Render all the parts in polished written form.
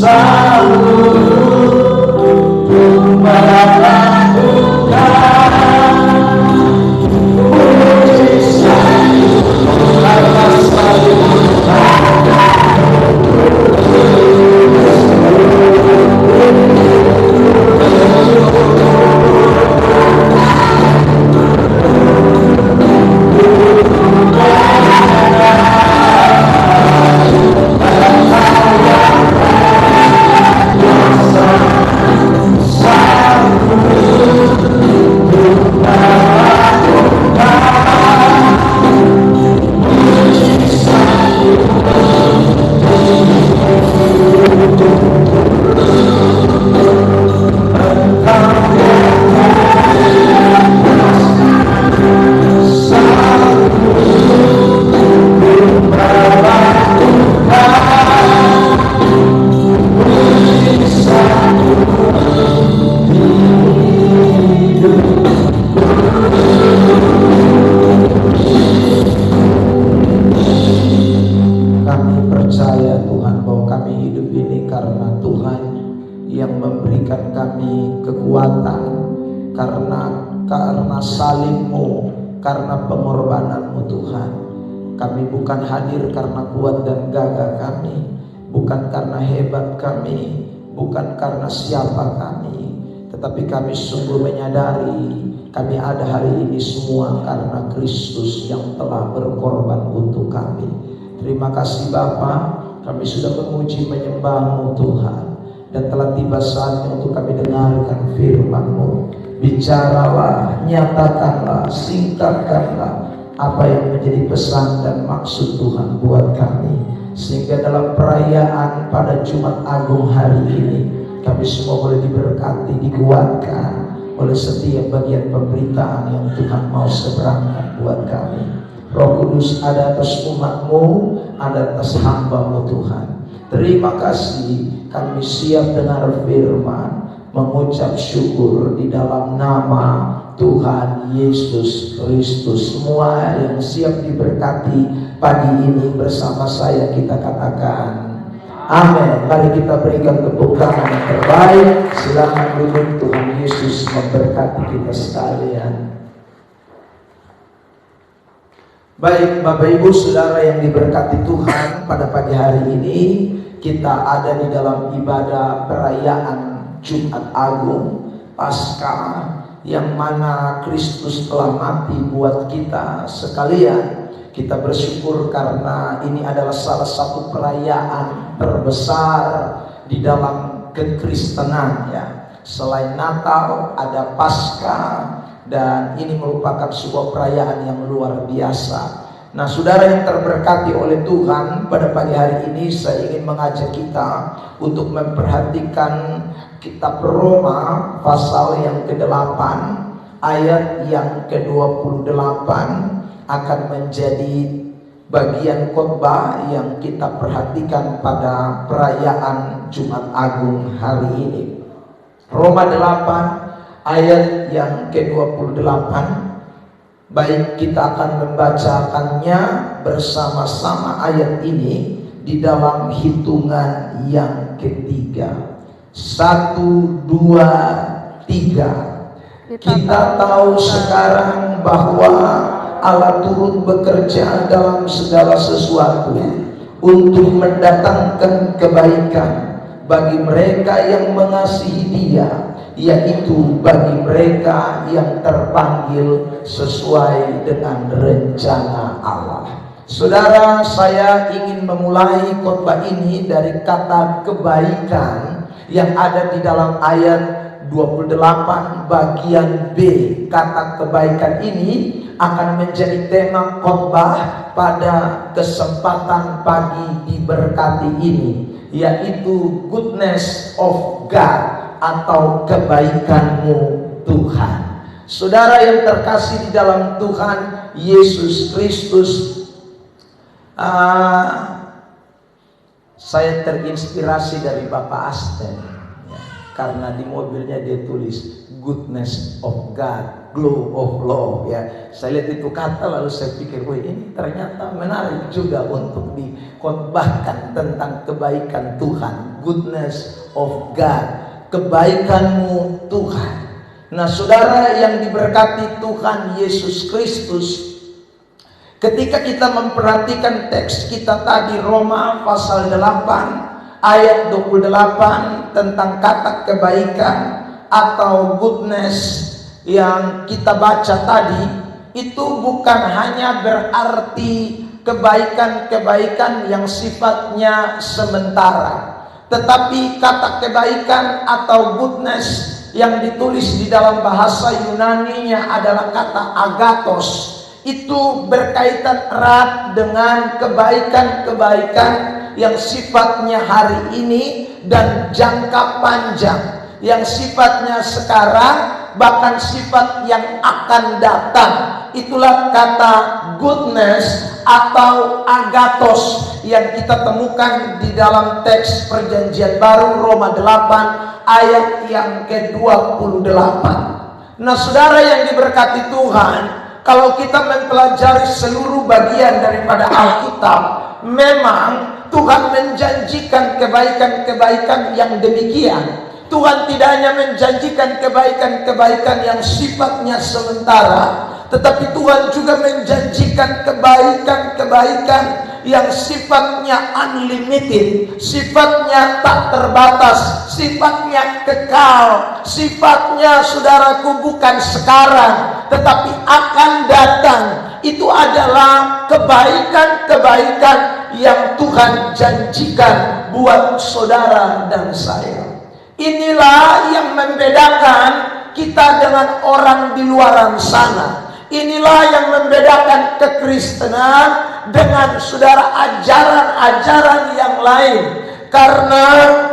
Sa percaya Tuhan bahwa kami hidup ini karena Tuhan yang memberikan kami kekuatan, karena salib-Mu, karena pengorbanan-Mu Tuhan. Kami bukan hadir karena kuat dan gagah kami, bukan karena hebat kami, bukan karena siapa kami, tetapi kami sungguh menyadari kami ada hari ini semua karena Kristus yang telah berkorban untuk kami. Terima kasih Bapa, kami sudah memuji menyembah-Mu Tuhan, dan telah tiba saatnya untuk kami dengarkan firman-Mu. Bicaralah, nyatakanlah, singkatkanlah apa yang menjadi pesan dan maksud Tuhan buat kami, sehingga dalam perayaan pada Jumat Agung hari ini kami semua boleh diberkati, dikuatkan oleh setiap bagian pemberitaan yang Tuhan mau seberangkan buat kami. Roh Kudus ada atas umat-Mu, ada atas hamba-Mu Tuhan. Terima kasih, kami siap dengar firman, mengucap syukur di dalam nama Tuhan Yesus Kristus. Semua yang siap diberkati pagi ini bersama saya kita katakan amin. Mari kita berikan tepuk tangan yang terbaik. Silakan duduk. Tuhan Yesus memberkati kita sekalian. Baik Bapak Ibu Saudara yang diberkati Tuhan, pada pagi hari ini kita ada di dalam ibadah perayaan Jumat Agung Paskah, yang mana Kristus telah mati buat kita sekalian. Kita bersyukur karena ini adalah salah satu perayaan terbesar di dalam kekristenan ya. Selain Natal ada Paskah, dan ini merupakan sebuah perayaan yang luar biasa. Nah saudara yang terberkati oleh Tuhan, pada pagi hari ini saya ingin mengajak kita untuk memperhatikan kitab Roma pasal yang ke-8 ayat yang ke-28 akan menjadi bagian khotbah yang kita perhatikan pada perayaan Jumat Agung hari ini. Roma 8 ayat yang ke-28. Baik, kita akan membacakannya bersama-sama ayat ini di dalam hitungan yang ketiga. 1, 2, 3. Kita tahu sekarang bahwa Allah turut bekerja dalam segala sesuatu untuk mendatangkan kebaikan bagi mereka yang mengasihi Dia, yaitu bagi mereka yang terpanggil sesuai dengan rencana Allah. Saudara, saya ingin memulai khotbah ini dari kata kebaikan yang ada di dalam ayat 28 bagian B. Kata kebaikan ini akan menjadi tema khotbah pada kesempatan pagi diberkati ini, yaitu goodness of God, atau kebaikan-Mu Tuhan. Saudara yang terkasih di dalam Tuhan Yesus Kristus, saya terinspirasi dari Bapak Asten ya, karena di mobilnya dia tulis goodness of God, glow of love ya. Saya lihat itu kata, lalu saya pikir, wah ini ternyata menarik juga untuk dikhotbahkan tentang kebaikan Tuhan, goodness of God, kebaikan-Mu Tuhan. Nah saudara yang diberkati Tuhan Yesus Kristus, ketika kita memperhatikan teks kita tadi Roma pasal 8 ayat 28 tentang kata kebaikan atau goodness yang kita baca tadi, itu bukan hanya berarti kebaikan-kebaikan yang sifatnya sementara, tetapi kata kebaikan atau goodness yang ditulis di dalam bahasa Yunani-nya adalah kata agathos. Itu berkaitan erat dengan kebaikan-kebaikan yang sifatnya hari ini dan jangka panjang, yang sifatnya sekarang, bahkan sifat yang akan datang. Itulah kata goodness atau agathos yang kita temukan di dalam teks Perjanjian Baru Roma 8 ayat yang ke-28. Nah saudara yang diberkati Tuhan, kalau kita mempelajari seluruh bagian daripada Alkitab, memang Tuhan menjanjikan kebaikan-kebaikan yang demikian. Tuhan tidak hanya menjanjikan kebaikan-kebaikan yang sifatnya sementara, tetapi Tuhan juga menjanjikan kebaikan-kebaikan yang sifatnya unlimited, sifatnya tak terbatas, sifatnya kekal, sifatnya saudaraku bukan sekarang, tetapi akan datang. Itu adalah kebaikan-kebaikan yang Tuhan janjikan buat saudara dan saya. Inilah yang membedakan kita dengan orang di luaran sana. Inilah yang membedakan kekristenan dengan saudara ajaran-ajaran yang lain. Karena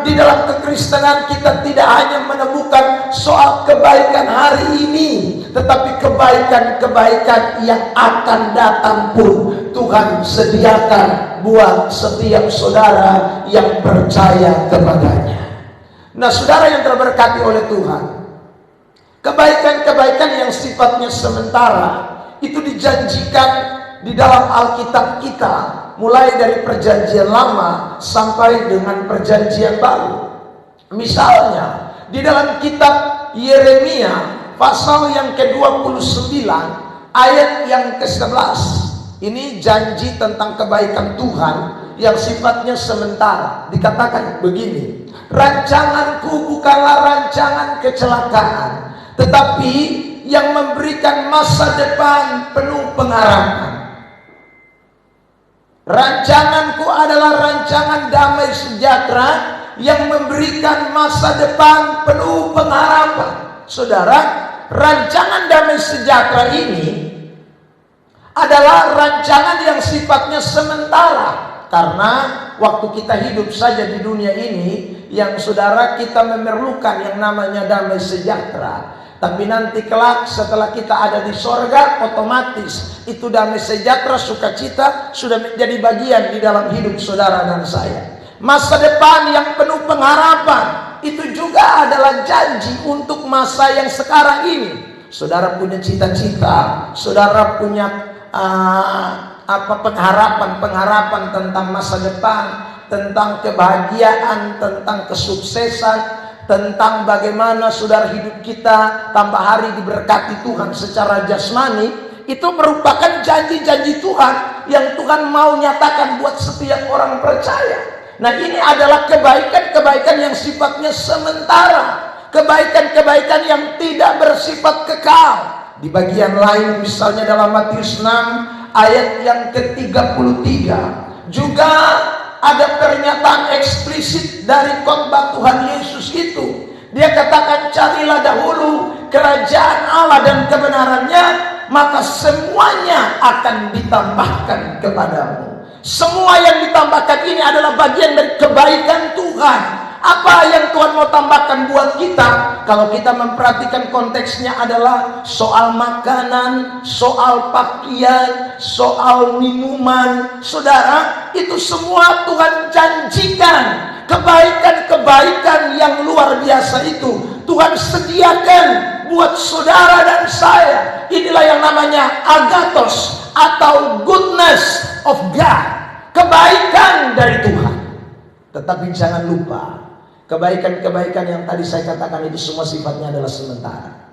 di dalam kekristenan kita tidak hanya menemukan soal kebaikan hari ini, tetapi kebaikan-kebaikan yang akan datang pun Tuhan sediakan buat setiap saudara yang percaya kepadanya. Nah, saudara yang terberkati oleh Tuhan, kebaikan-kebaikan yang sifatnya sementara itu dijanjikan di dalam Alkitab kita, mulai dari perjanjian lama sampai dengan perjanjian baru. Misalnya di dalam kitab Yeremia pasal yang ke-29 ayat yang ke-11, ini janji tentang kebaikan Tuhan yang sifatnya sementara. Dikatakan begini, rancanganku bukanlah rancangan kecelakaan, tetapi yang memberikan masa depan penuh pengharapan. Rancanganku adalah rancangan damai sejahtera yang memberikan masa depan penuh pengharapan. Saudara, rancangan damai sejahtera ini adalah rancangan yang sifatnya sementara. Karena waktu kita hidup saja di dunia ini, yang saudara kita memerlukan yang namanya damai sejahtera. Tapi nanti kelak setelah kita ada di sorga, otomatis itu damai sejahtera, sukacita sudah menjadi bagian di dalam hidup saudara dan saya. Masa depan yang penuh pengharapan itu juga adalah janji untuk masa yang sekarang ini. Saudara punya cita-cita, saudara punya pengharapan tentang masa depan, tentang kebahagiaan, tentang kesuksesan, tentang bagaimana saudara hidup kita tambah hari diberkati Tuhan secara jasmani. Itu merupakan janji-janji Tuhan yang Tuhan mau nyatakan buat setiap orang percaya. Nah, ini adalah kebaikan-kebaikan yang sifatnya sementara, kebaikan-kebaikan yang tidak bersifat kekal. Di bagian lain misalnya dalam Matius 6 ayat yang ke-33 juga ada pernyataan eksplisit dari khotbah Tuhan Yesus itu. Dia katakan, carilah dahulu kerajaan Allah dan kebenarannya, maka semuanya akan ditambahkan kepadamu. Semua yang ditambahkan ini adalah bagian dari kebaikan Tuhan. Apa yang Tuhan mau tambahkan buat kita? Kalau kita memperhatikan konteksnya adalah soal makanan, soal pakaian, soal minuman. Saudara, itu semua Tuhan janjikan. Kebaikan-kebaikan yang luar biasa itu Tuhan sediakan buat saudara dan saya. Inilah yang namanya agathos atau goodness of God, kebaikan dari Tuhan. Tetapi jangan lupa, kebaikan-kebaikan yang tadi saya katakan itu semua sifatnya adalah sementara.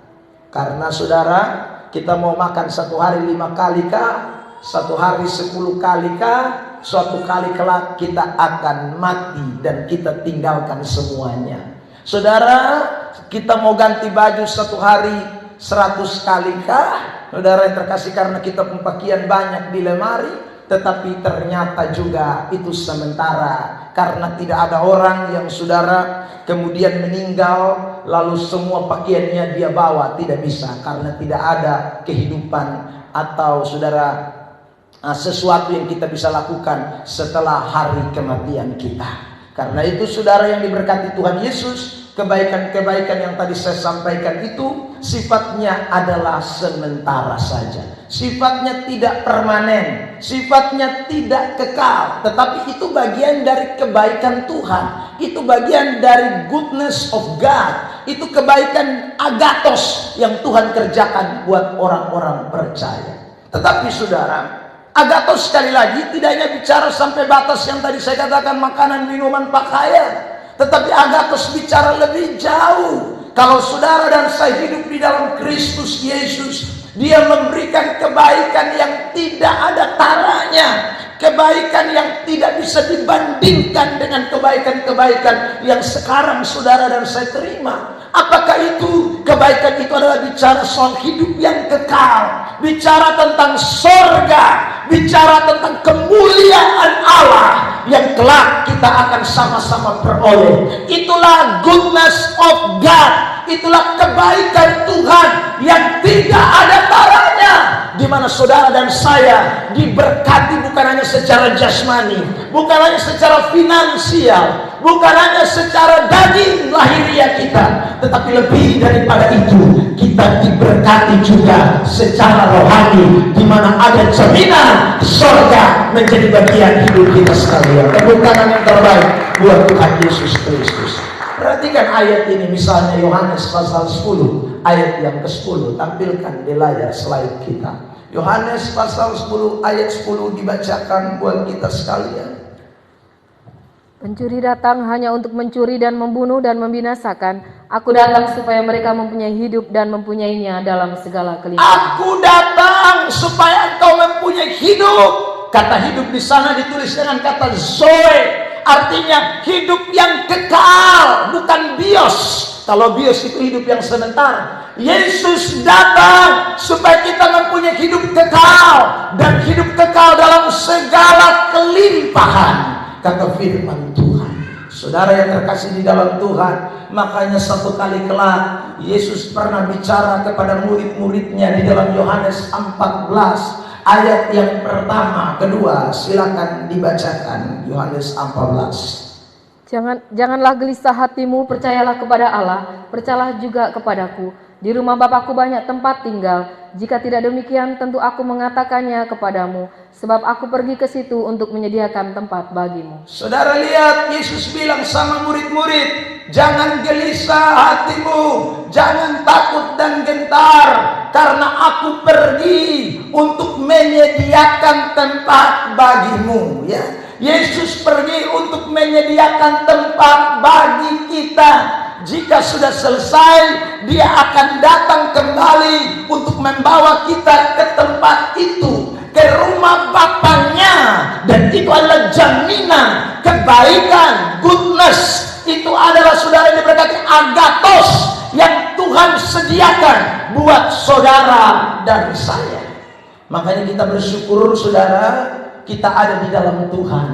Karena saudara, kita mau makan satu hari 5 kali kah? Satu hari 10 kali kah? Suatu kali kelak kita akan mati dan kita tinggalkan semuanya. Saudara, kita mau ganti baju satu hari 100 kali kah? Saudara yang terkasih, karena kita pakaian banyak di lemari, tetapi ternyata juga itu sementara. Karena tidak ada orang yang saudara kemudian meninggal lalu semua pakaiannya dia bawa, tidak bisa, karena tidak ada kehidupan atau saudara sesuatu yang kita bisa lakukan setelah hari kematian kita. Karena itu saudara yang diberkati Tuhan Yesus, kebaikan-kebaikan yang tadi saya sampaikan itu sifatnya adalah sementara saja. Sifatnya tidak permanen, sifatnya tidak kekal, tetapi itu bagian dari kebaikan Tuhan. Itu bagian dari goodness of God. Itu kebaikan agathos yang Tuhan kerjakan buat orang-orang percaya. Tetapi saudara, Agathos sekali lagi tidak hanya bicara sampai batas yang tadi saya katakan makanan, minuman, pakaian, tetapi agathos bicara lebih jauh. Kalau saudara dan saya hidup di dalam Kristus Yesus, Dia memberikan kebaikan yang tidak ada taranya, kebaikan yang tidak bisa dibandingkan dengan kebaikan-kebaikan yang sekarang saudara dan saya terima. Apakah itu? Kebaikan itu adalah bicara soal hidup yang kekal, bicara tentang sorga, bicara tentang kemuliaan Allah yang kelak kita akan sama-sama peroleh. Itulah goodness of God, itulah kebaikan Tuhan yang tidak ada taranya, di mana saudara dan saya diberkati bukan hanya secara jasmani, bukan hanya secara finansial, bukan hanya secara daging lahiriah kita, tetapi lebih daripada itu, kita diberkati juga secara rohani, di mana ada jaminan surga menjadi bagian hidup kita sekalian. Tepuk tangan yang terbaik buat Tuhan Yesus Kristus. Perhatikan ayat ini, misalnya Yohanes pasal 10 ayat yang ke-10, tampilkan di layar slide kita. Yohanes pasal 10 ayat 10 dibacakan buat kita sekalian. Pencuri datang hanya untuk mencuri dan membunuh dan membinasakan. Aku datang supaya mereka mempunyai hidup dan mempunyainya dalam segala kelimpahan. Aku datang supaya engkau mempunyai hidup. Kata hidup di sana ditulis dengan kata zoe, artinya hidup yang kekal, bukan bios. Kalau bios itu hidup yang sebentar. Yesus datang supaya kita mempunyai hidup kekal, dan hidup kekal dalam segala kelimpahan. Kata firman Tuhan. Saudara yang terkasih di dalam Tuhan, makanya satu kali kelak Yesus pernah bicara kepada murid-muridnya di dalam Yohanes 14 ayat yang pertama, kedua. Silakan dibacakan Yohanes 14. Janganlah gelisah hatimu, percayalah kepada Allah, percayalah juga kepadaku. Di rumah Bapakku banyak tempat tinggal. Jika tidak demikian, tentu aku mengatakannya kepadamu, sebab aku pergi ke situ untuk menyediakan tempat bagimu. Saudara lihat, Yesus bilang sama murid-murid, jangan gelisah hatimu, jangan takut dan gentar, karena aku pergi untuk menyediakan tempat bagimu. Ya, Yesus pergi untuk menyediakan tempat bagi kita. Jika sudah selesai, Dia akan datang kembali untuk membawa kita ke tempat itu, ke rumah Bapaknya. Dan itu adalah jaminan kebaikan, goodness. Itu adalah saudara yang diberkati, agathos, yang Tuhan sediakan buat saudara dan saya. Makanya kita bersyukur saudara, kita ada di dalam Tuhan.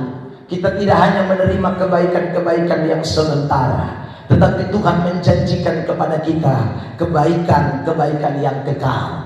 Kita tidak hanya menerima kebaikan-kebaikan yang sementara, tetapi Tuhan menjanjikan kepada kita kebaikan-kebaikan yang kekal,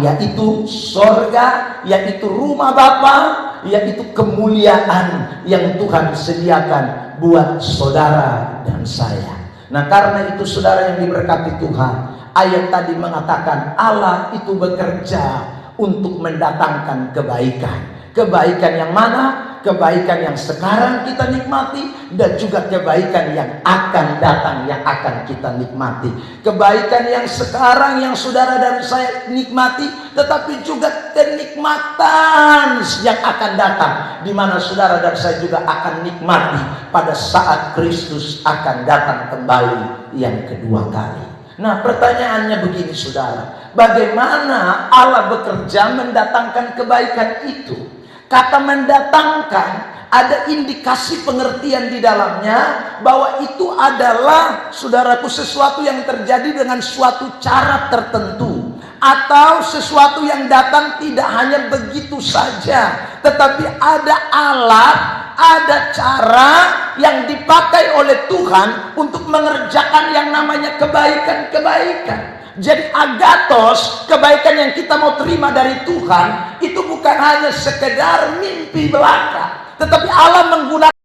yaitu sorga, yaitu rumah Bapa, yaitu kemuliaan yang Tuhan sediakan buat saudara dan saya. Nah, karena itu saudara yang diberkati Tuhan, ayat tadi mengatakan Allah itu bekerja untuk mendatangkan kebaikan. Kebaikan yang mana? Kebaikan yang sekarang kita nikmati, dan juga kebaikan yang akan datang yang akan kita nikmati. Kebaikan yang sekarang yang saudara dan saya nikmati, tetapi juga kenikmatan yang akan datang, di mana saudara dan saya juga akan nikmati pada saat Kristus akan datang kembali yang kedua kali. Nah, pertanyaannya begini saudara, bagaimana Allah bekerja mendatangkan kebaikan itu? Kata mendatangkan ada indikasi pengertian di dalamnya, bahwa itu adalah saudaraku sesuatu yang terjadi dengan suatu cara tertentu, atau sesuatu yang datang tidak hanya begitu saja, tetapi ada alat, ada cara yang dipakai oleh Tuhan untuk mengerjakan yang namanya kebaikan-kebaikan. Jadi agathos, kebaikan yang kita mau terima dari Tuhan, itu bukan hanya sekedar mimpi belaka, tetapi Allah menggunakan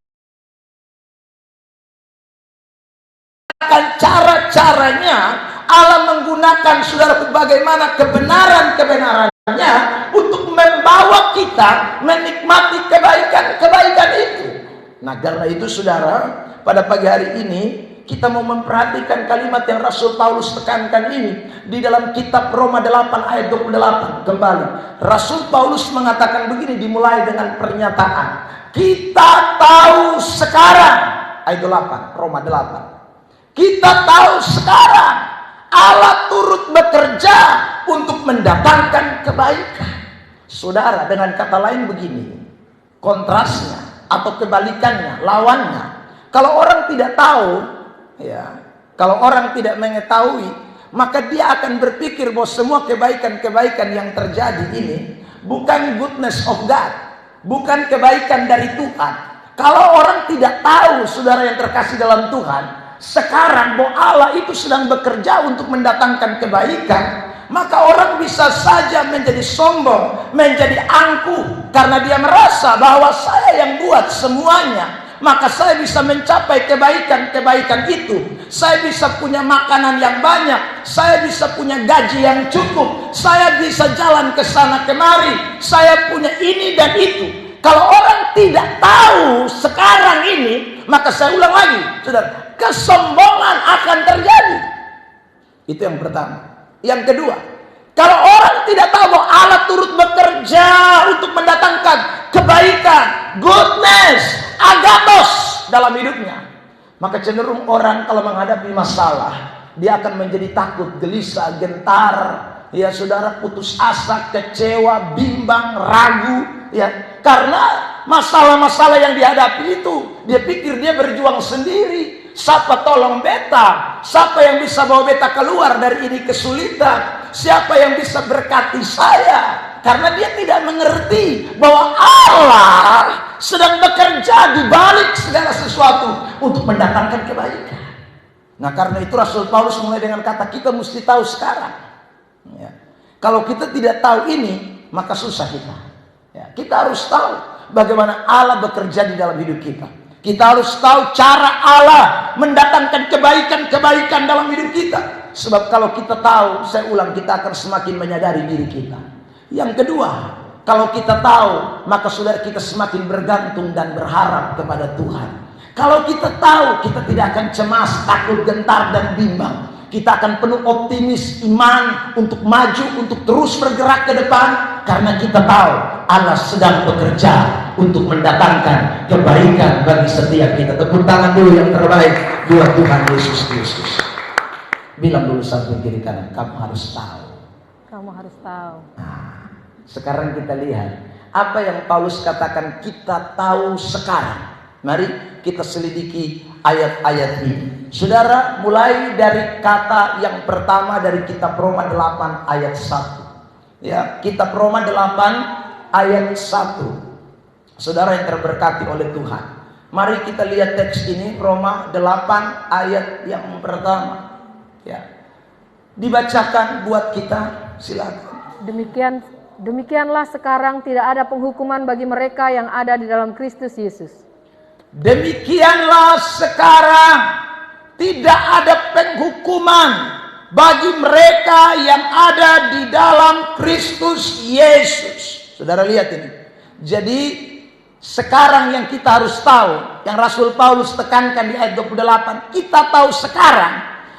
cara-caranya. Allah menggunakan saudara bagaimana kebenaran-kebenarannya untuk membawa kita menikmati kebaikan-kebaikan itu. Nah, karena itu saudara, pada pagi hari ini kita mau memperhatikan kalimat yang Rasul Paulus tekankan ini di dalam kitab Roma 8 ayat 28. Kembali, Rasul Paulus mengatakan begini, dimulai dengan pernyataan, kita tahu sekarang, ayat 8, Roma 8. Kita tahu sekarang Allah turut bekerja untuk mendatangkan kebaikan. Saudara, dengan kata lain begini, kontrasnya atau kebalikannya, lawannya. Kalau orang tidak tahu, ya, kalau orang tidak mengetahui, maka dia akan berpikir bahwa semua kebaikan-kebaikan yang terjadi ini bukan goodness of God, bukan kebaikan dari Tuhan. Kalau orang tidak tahu, saudara yang terkasih dalam Tuhan, sekarang bahwa Allah itu sedang bekerja untuk mendatangkan kebaikan, maka orang bisa saja menjadi sombong, menjadi angkuh, karena dia merasa bahwa saya yang buat semuanya, maka saya bisa mencapai kebaikan-kebaikan itu. Saya bisa punya makanan yang banyak, saya bisa punya gaji yang cukup, saya bisa jalan ke sana kemari, saya punya ini dan itu. Kalau orang tidak tahu sekarang ini, maka saya ulang lagi, saudara, kesombongan akan terjadi. Itu yang pertama. Yang kedua, kalau orang tidak tahu bahwa Allah turut bekerja untuk mendatangkan kebaikan, goodness, agathos dalam hidupnya, maka cenderung orang kalau menghadapi masalah, dia akan menjadi takut, gelisah, gentar, ya saudara, putus asa, kecewa, bimbang, ragu, ya, karena masalah-masalah yang dihadapi itu, dia pikir dia berjuang sendiri. Siapa tolong beta? Siapa yang bisa bawa beta keluar dari ini kesulitan? Siapa yang bisa berkati saya? Karena dia tidak mengerti bahwa Allah sedang bekerja di balik segala sesuatu untuk mendatangkan kebaikan. Nah, karena itu Rasul Paulus mulai dengan kata kita mesti tahu sekarang. Ya. Kalau kita tidak tahu ini, maka susah kita. Ya. Kita harus tahu bagaimana Allah bekerja di dalam hidup kita. Kita harus tahu cara Allah mendatangkan kebaikan-kebaikan dalam hidup kita. Sebab kalau kita tahu, saya ulang, kita akan semakin menyadari diri kita. Yang kedua, kalau kita tahu, maka saudara kita semakin bergantung dan berharap kepada Tuhan. Kalau kita tahu, kita tidak akan cemas, takut, gentar, dan bimbang. Kita akan penuh optimis, iman untuk maju, untuk terus bergerak ke depan. Karena kita tahu Allah sedang bekerja untuk mendatangkan kebaikan bagi setiap kita. Tepuk tangan dulu yang terbaik buat Tuhan Yesus Kristus. Bilang dulu sambil kiri kanan, kamu harus tahu. Kamu harus tahu. Nah, sekarang kita lihat apa yang Paulus katakan kita tahu sekarang. Mari kita selidiki ayat-ayat ini. Saudara, mulai dari kata yang pertama dari kitab Roma 8 ayat 1. Ya, kitab Roma 8 ayat 1. Saudara yang terberkati oleh Tuhan, mari kita lihat teks ini, Roma 8 ayat yang pertama. Ya. Dibacakan buat kita, silakan. Demikianlah sekarang tidak ada penghukuman bagi mereka yang ada di dalam Kristus Yesus. Demikianlah sekarang tidak ada penghukuman bagi mereka yang ada di dalam Kristus Yesus. Saudara lihat ini. Jadi sekarang yang kita harus tahu, yang Rasul Paulus tekankan di ayat 28, kita tahu sekarang.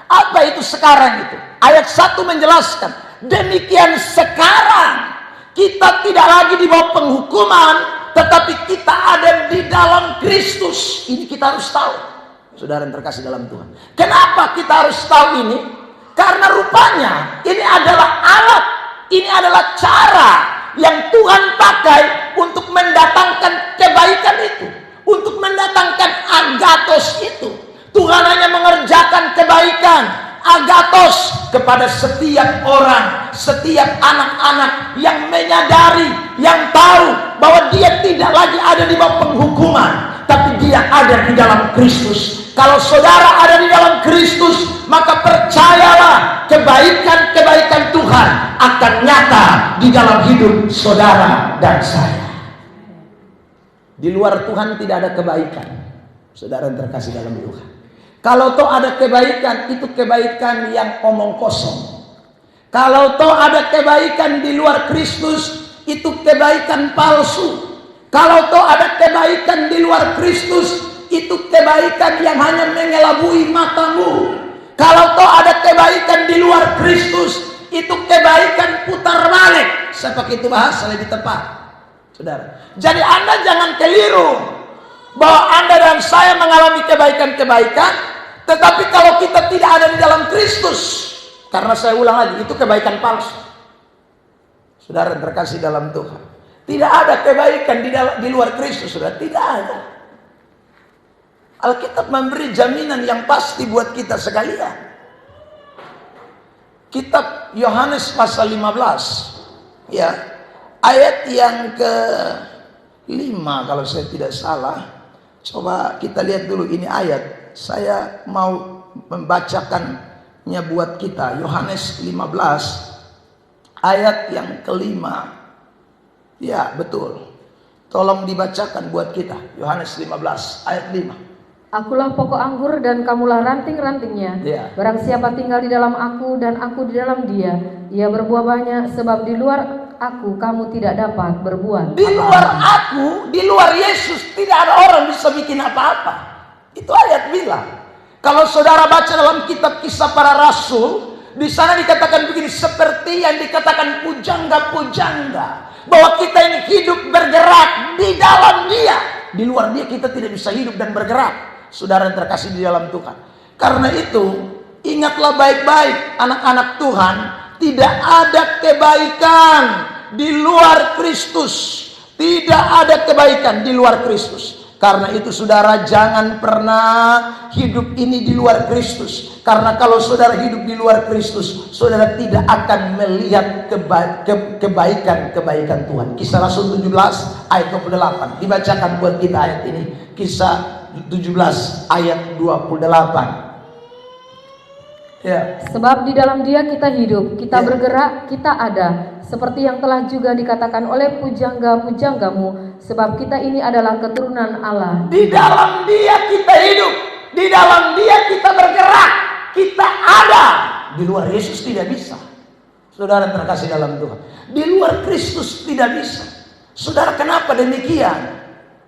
Apa itu sekarang itu? Ayat 1 menjelaskan, demikian sekarang kita tidak lagi di bawah penghukuman, tetapi kita ada di dalam Kristus. Ini kita harus tahu, saudara yang terkasih dalam Tuhan. Kenapa kita harus tahu ini? Karena rupanya ini adalah alat, ini adalah cara yang Tuhan pakai untuk mendatangkan kebaikan itu, untuk mendatangkan agathos itu. Tuhan hanya mengerjakan kebaikan agathos kepada setiap orang, setiap anak-anak yang menyadari, yang tahu bahwa dia tidak lagi ada di bawah penghukuman, tapi dia ada di dalam Kristus. Kalau saudara ada di dalam Kristus, maka percayalah kebaikan-kebaikan Tuhan akan nyata di dalam hidup saudara dan saya. Di luar Tuhan tidak ada kebaikan, saudara yang terkasih dalam Tuhan. Kalau toh ada kebaikan, itu kebaikan yang omong kosong. Kalau toh ada kebaikan di luar Kristus, itu kebaikan palsu. Kalau toh ada kebaikan di luar Kristus, itu kebaikan yang hanya mengelabui matamu. Kalau kau ada kebaikan di luar Kristus, itu kebaikan putar balik. Saya pakai itu bahasa lebih tepat, saudara. Jadi Anda jangan keliru bahwa Anda dan saya mengalami kebaikan-kebaikan, tetapi kalau kita tidak ada di dalam Kristus, karena saya ulang lagi, itu kebaikan palsu. Saudara terkasih dalam Tuhan, tidak ada kebaikan di luar Kristus, saudara, tidak ada. Alkitab memberi jaminan yang pasti buat kita sekalian. Kitab Yohanes pasal 15, ya, ayat yang ke-5 kalau saya tidak salah. Coba kita lihat dulu ini ayat. Saya mau membacakannya buat kita. Yohanes 15 ayat yang ke-5. Ya, betul. Tolong dibacakan buat kita. Yohanes 15 ayat 5. Akulah pokok anggur dan kamulah ranting-rantingnya. Barang siapa tinggal di dalam aku dan aku di dalam dia, ia berbuah banyak, sebab di luar aku kamu tidak dapat berbuat. Di luar aku, di luar Yesus, tidak ada orang bisa bikin apa-apa. Itu ayat bilang. Kalau saudara baca dalam kitab Kisah Para Rasul, di sana dikatakan begini, seperti yang dikatakan pujangga-pujangga, bahwa kita ini hidup bergerak di dalam Dia. Di luar Dia kita tidak bisa hidup dan bergerak. Saudara yang terkasih di dalam Tuhan. Karena itu, ingatlah baik-baik anak-anak Tuhan, tidak ada kebaikan di luar Kristus. Tidak ada kebaikan di luar Kristus. Karena itu saudara jangan pernah hidup ini di luar Kristus. Karena kalau saudara hidup di luar Kristus, saudara tidak akan melihat kebaikan Tuhan. Kisah Rasul 17 ayat 28. Dibacakan buat kita ayat ini. Kisah 17 ayat 28. Ya. Sebab di dalam Dia kita hidup, kita bergerak, kita ada, seperti yang telah juga dikatakan oleh pujangga-pujanggamu, sebab kita ini adalah keturunan Allah. Di dalam Dia kita hidup, di dalam Dia kita bergerak, kita ada. Di luar Yesus tidak bisa. Saudara terkasih dalam Tuhan, di luar Kristus tidak bisa. Saudara, kenapa demikian?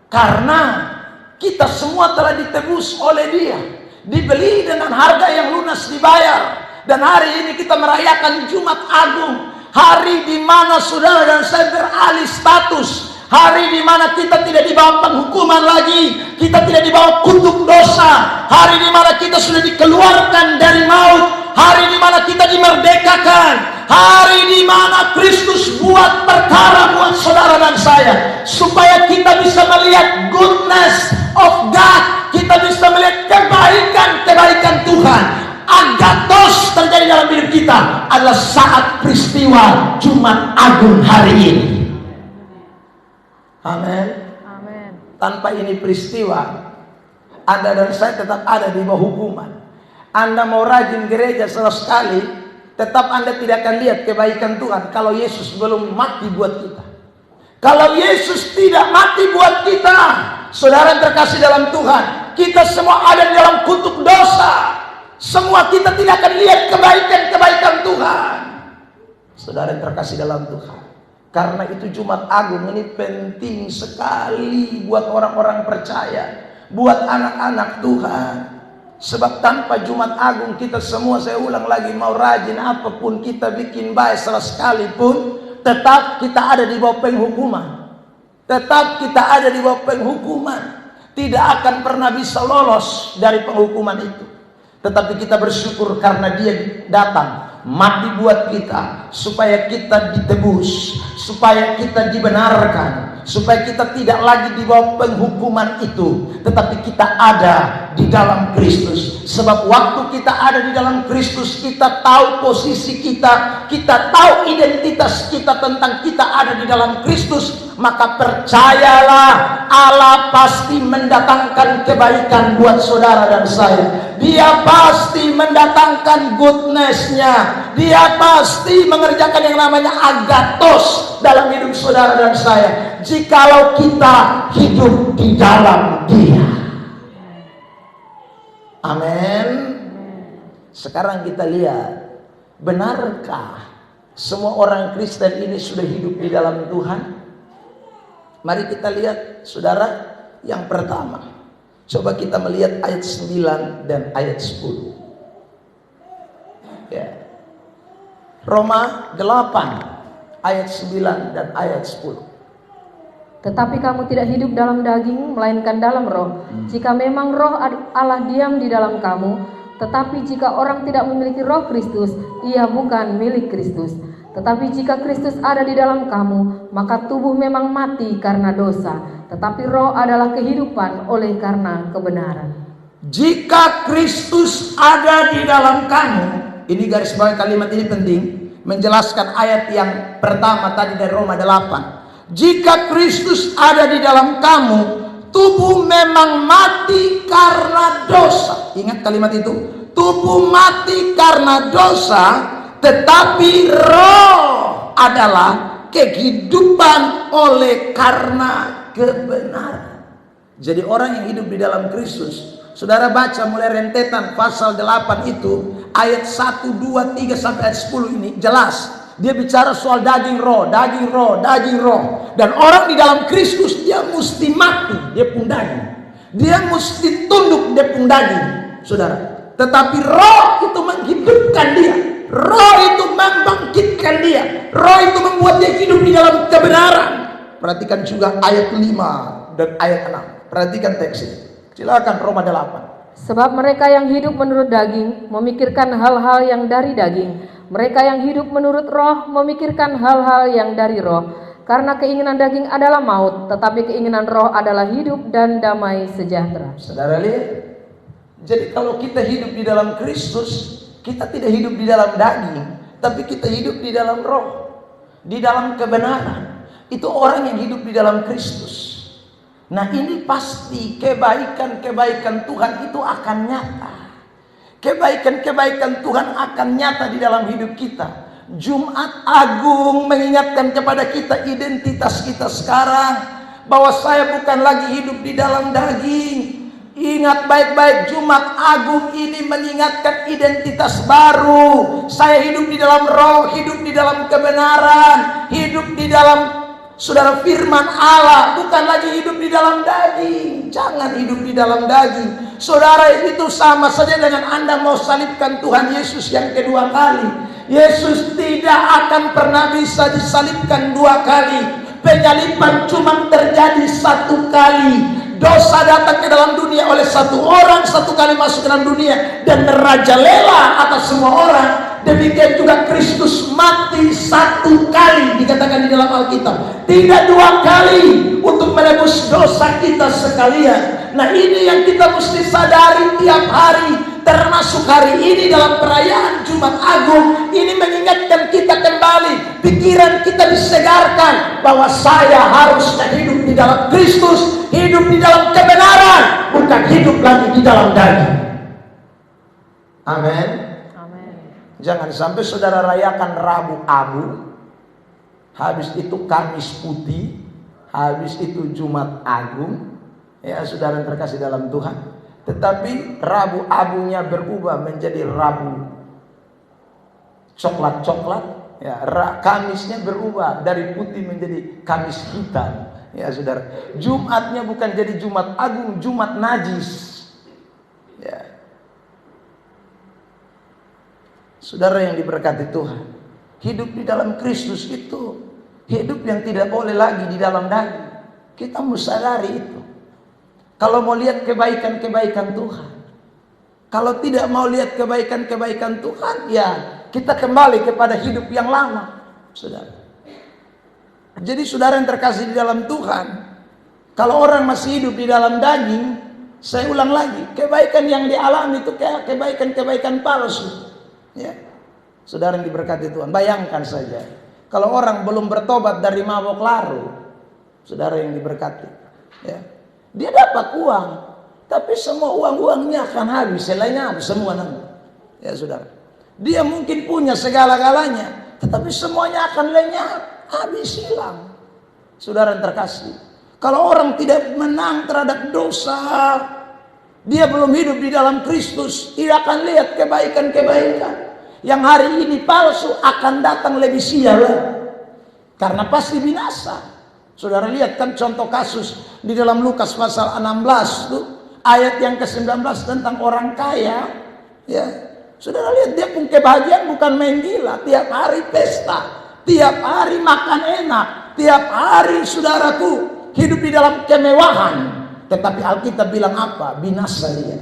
Karena kita semua telah ditebus oleh Dia, dibeli dengan harga yang lunas dibayar. Dan hari ini kita merayakan Jumat Agung, hari di mana saudara dan saya beralih status, hari di mana kita tidak dibawa penghukuman lagi, kita tidak dibawa kutuk dosa, hari di mana kita sudah dikeluarkan dari maut, hari di mana kita dimerdekakan, hari di mana Kristus buat perkara buat saudara dan saya, supaya kita bisa melihat goodness of God, kita bisa melihat kebaikan Tuhan. Agathos terjadi dalam hidup kita adalah saat peristiwa Jumat Agung hari ini. Amin. Amin. Tanpa ini peristiwa, Anda dan saya tetap ada di bawah hukuman. Anda mau rajin gereja sekali, tetap Anda tidak akan lihat kebaikan Tuhan kalau Yesus belum mati buat kita. Kalau Yesus tidak mati buat kita, saudara yang terkasih dalam Tuhan, kita semua ada di dalam kutuk dosa. Semua kita tidak akan lihat kebaikan Tuhan. Saudara yang terkasih dalam Tuhan, karena itu Jumat Agung ini penting sekali buat orang-orang percaya, buat anak-anak Tuhan. Sebab tanpa Jumat Agung kita semua, saya ulang lagi, mau rajin apapun kita bikin baik sekalipun, tetap kita ada di bawah penghukuman. Tetap kita ada di bawah penghukuman. Tidak akan pernah bisa lolos dari penghukuman itu. Tetapi kita bersyukur karena Dia datang mati buat kita, supaya kita ditebus, supaya kita dibenarkan, supaya kita tidak lagi di bawah penghukuman itu, tetapi kita ada di dalam Kristus. Sebab waktu kita ada di dalam Kristus, kita tahu posisi kita, kita tahu identitas kita tentang kita ada di dalam Kristus. Maka percayalah, Allah pasti mendatangkan kebaikan buat saudara dan saya. Dia pasti mendatangkan goodness-Nya. Dia pasti mengerjakan yang namanya agathos dalam hidup saudara dan saya, jikalau kita hidup di dalam Dia. Amin. Sekarang kita lihat, benarkah semua orang Kristen ini sudah hidup di dalam Tuhan? Mari kita lihat, saudara, yang pertama, Coba kita melihat ayat 9 dan ayat 10. Ya. Roma 8 ayat 9 dan ayat 10. Tetapi kamu tidak hidup dalam daging, melainkan dalam roh. Jika memang roh Allah diam di dalam kamu, tetapi jika orang tidak memiliki roh Kristus, ia bukan milik Kristus. Tetapi jika Kristus ada di dalam kamu, maka tubuh memang mati karena dosa, tetapi roh adalah kehidupan oleh karena kebenaran. Jika Kristus ada di dalam kamu, ini garis bawah kalimat ini penting, menjelaskan ayat yang pertama tadi dari Roma 8. Jika Kristus ada di dalam kamu, tubuh memang mati karena dosa. Ingat kalimat itu, tubuh mati karena dosa, tetapi roh adalah kehidupan oleh karena kebenaran. Jadi orang yang hidup di dalam Kristus, saudara baca mulai rentetan pasal 8 itu, ayat 1, 2, 3 sampai ayat 10 ini jelas. Dia bicara soal daging roh, daging roh, daging roh. Dan orang di dalam Kristus dia mesti mati, dia pun daging. Dia mesti tunduk, dia pun daging, saudara. Tetapi roh itu menghidupkan dia. Roh itu membangkitkan dia. Roh itu membuat dia hidup di dalam kebenaran. Perhatikan juga ayat 5 dan ayat 6. Perhatikan teks ini. Silakan Roma 8. Sebab mereka yang hidup menurut daging memikirkan hal-hal yang dari daging. Mereka yang hidup menurut roh memikirkan hal-hal yang dari roh. Karena keinginan daging adalah maut, tetapi keinginan roh adalah hidup dan damai sejahtera. Saudara lihat. Jadi kalau kita hidup di dalam Kristus, kita tidak hidup di dalam daging, tapi kita hidup di dalam roh, di dalam kebenaran. Itu orang yang hidup di dalam Kristus. Nah, ini pasti kebaikan-kebaikan Tuhan itu akan nyata. Kebaikan-kebaikan Tuhan akan nyata di dalam hidup kita. Jumat Agung mengingatkan kepada kita identitas kita sekarang, bahwa saya bukan lagi hidup di dalam daging. Ingat baik-baik, Jumat Agung ini mengingatkan identitas baru. Saya hidup di dalam roh, hidup di dalam kebenaran, hidup di dalam, saudara, firman Allah. Bukan lagi hidup di dalam daging. Jangan hidup di dalam daging. Saudara, itu sama saja dengan Anda mau salibkan Tuhan Yesus yang kedua kali. Yesus tidak akan pernah bisa disalibkan dua kali. Penyaliban cuma terjadi satu kali. Dosa datang ke dalam dunia oleh satu orang, satu kali masuk ke dalam dunia dan merajalela atas semua orang. Demikian juga Kristus mati satu kali, dikatakan di dalam Alkitab, tidak dua kali, untuk menebus dosa kita sekalian. Nah, ini yang kita mesti sadari tiap hari, termasuk hari ini dalam perayaan Jumat Agung. Ini mengingatkan kita kembali, pikiran kita disegarkan bahwa saya harusnya hidup di dalam Kristus, hidup di dalam kebenaran, bukan hidup lagi di dalam daging. Amin. Jangan sampai saudara rayakan Rabu Abu, habis itu Kamis Putih, habis itu Jumat Agung, ya saudara yang terkasih dalam Tuhan. Tetapi Rabu Abunya berubah menjadi Rabu coklat-coklat, ya, Kamisnya berubah dari putih menjadi Kamis hitam, ya saudara. Jumatnya bukan jadi Jumat Agung, Jumat najis, ya. Saudara yang diberkati Tuhan, hidup di dalam Kristus itu hidup yang tidak boleh lagi di dalam daging. Kita mesti sadari itu. Kalau mau lihat kebaikan-kebaikan Tuhan, kalau tidak mau lihat kebaikan-kebaikan Tuhan, ya kita kembali kepada hidup yang lama, saudara. Jadi saudara yang terkasih di dalam Tuhan, kalau orang masih hidup di dalam daging, saya ulang lagi, kebaikan yang dialami itu kayak kebaikan-kebaikan palsu. Ya, saudara yang diberkati Tuhan, bayangkan saja kalau orang belum bertobat dari mabok laru, saudara yang diberkati, ya, dia dapat uang, tapi semua uangnya akan habis, selainnya habis semua nanti, ya saudara. Dia mungkin punya segala-galanya, tetapi semuanya akan lenyap, habis, hilang. Saudara yang terkasih, kalau orang tidak menang terhadap dosa, dia belum hidup di dalam Kristus, tidak akan lihat kebaikan-kebaikan. Yang hari ini palsu akan datang lebih sial, karena pasti binasa. Saudara lihat kan contoh kasus di dalam Lukas pasal 16 tuh, Ayat yang ke-19 tentang orang kaya, ya. Saudara lihat, dia pun kebahagiaan bukan main gila, tiap hari pesta, tiap hari makan enak, tiap hari saudaraku hidup di dalam kemewahan. Tetapi Alkitab bilang apa? Binasa dia.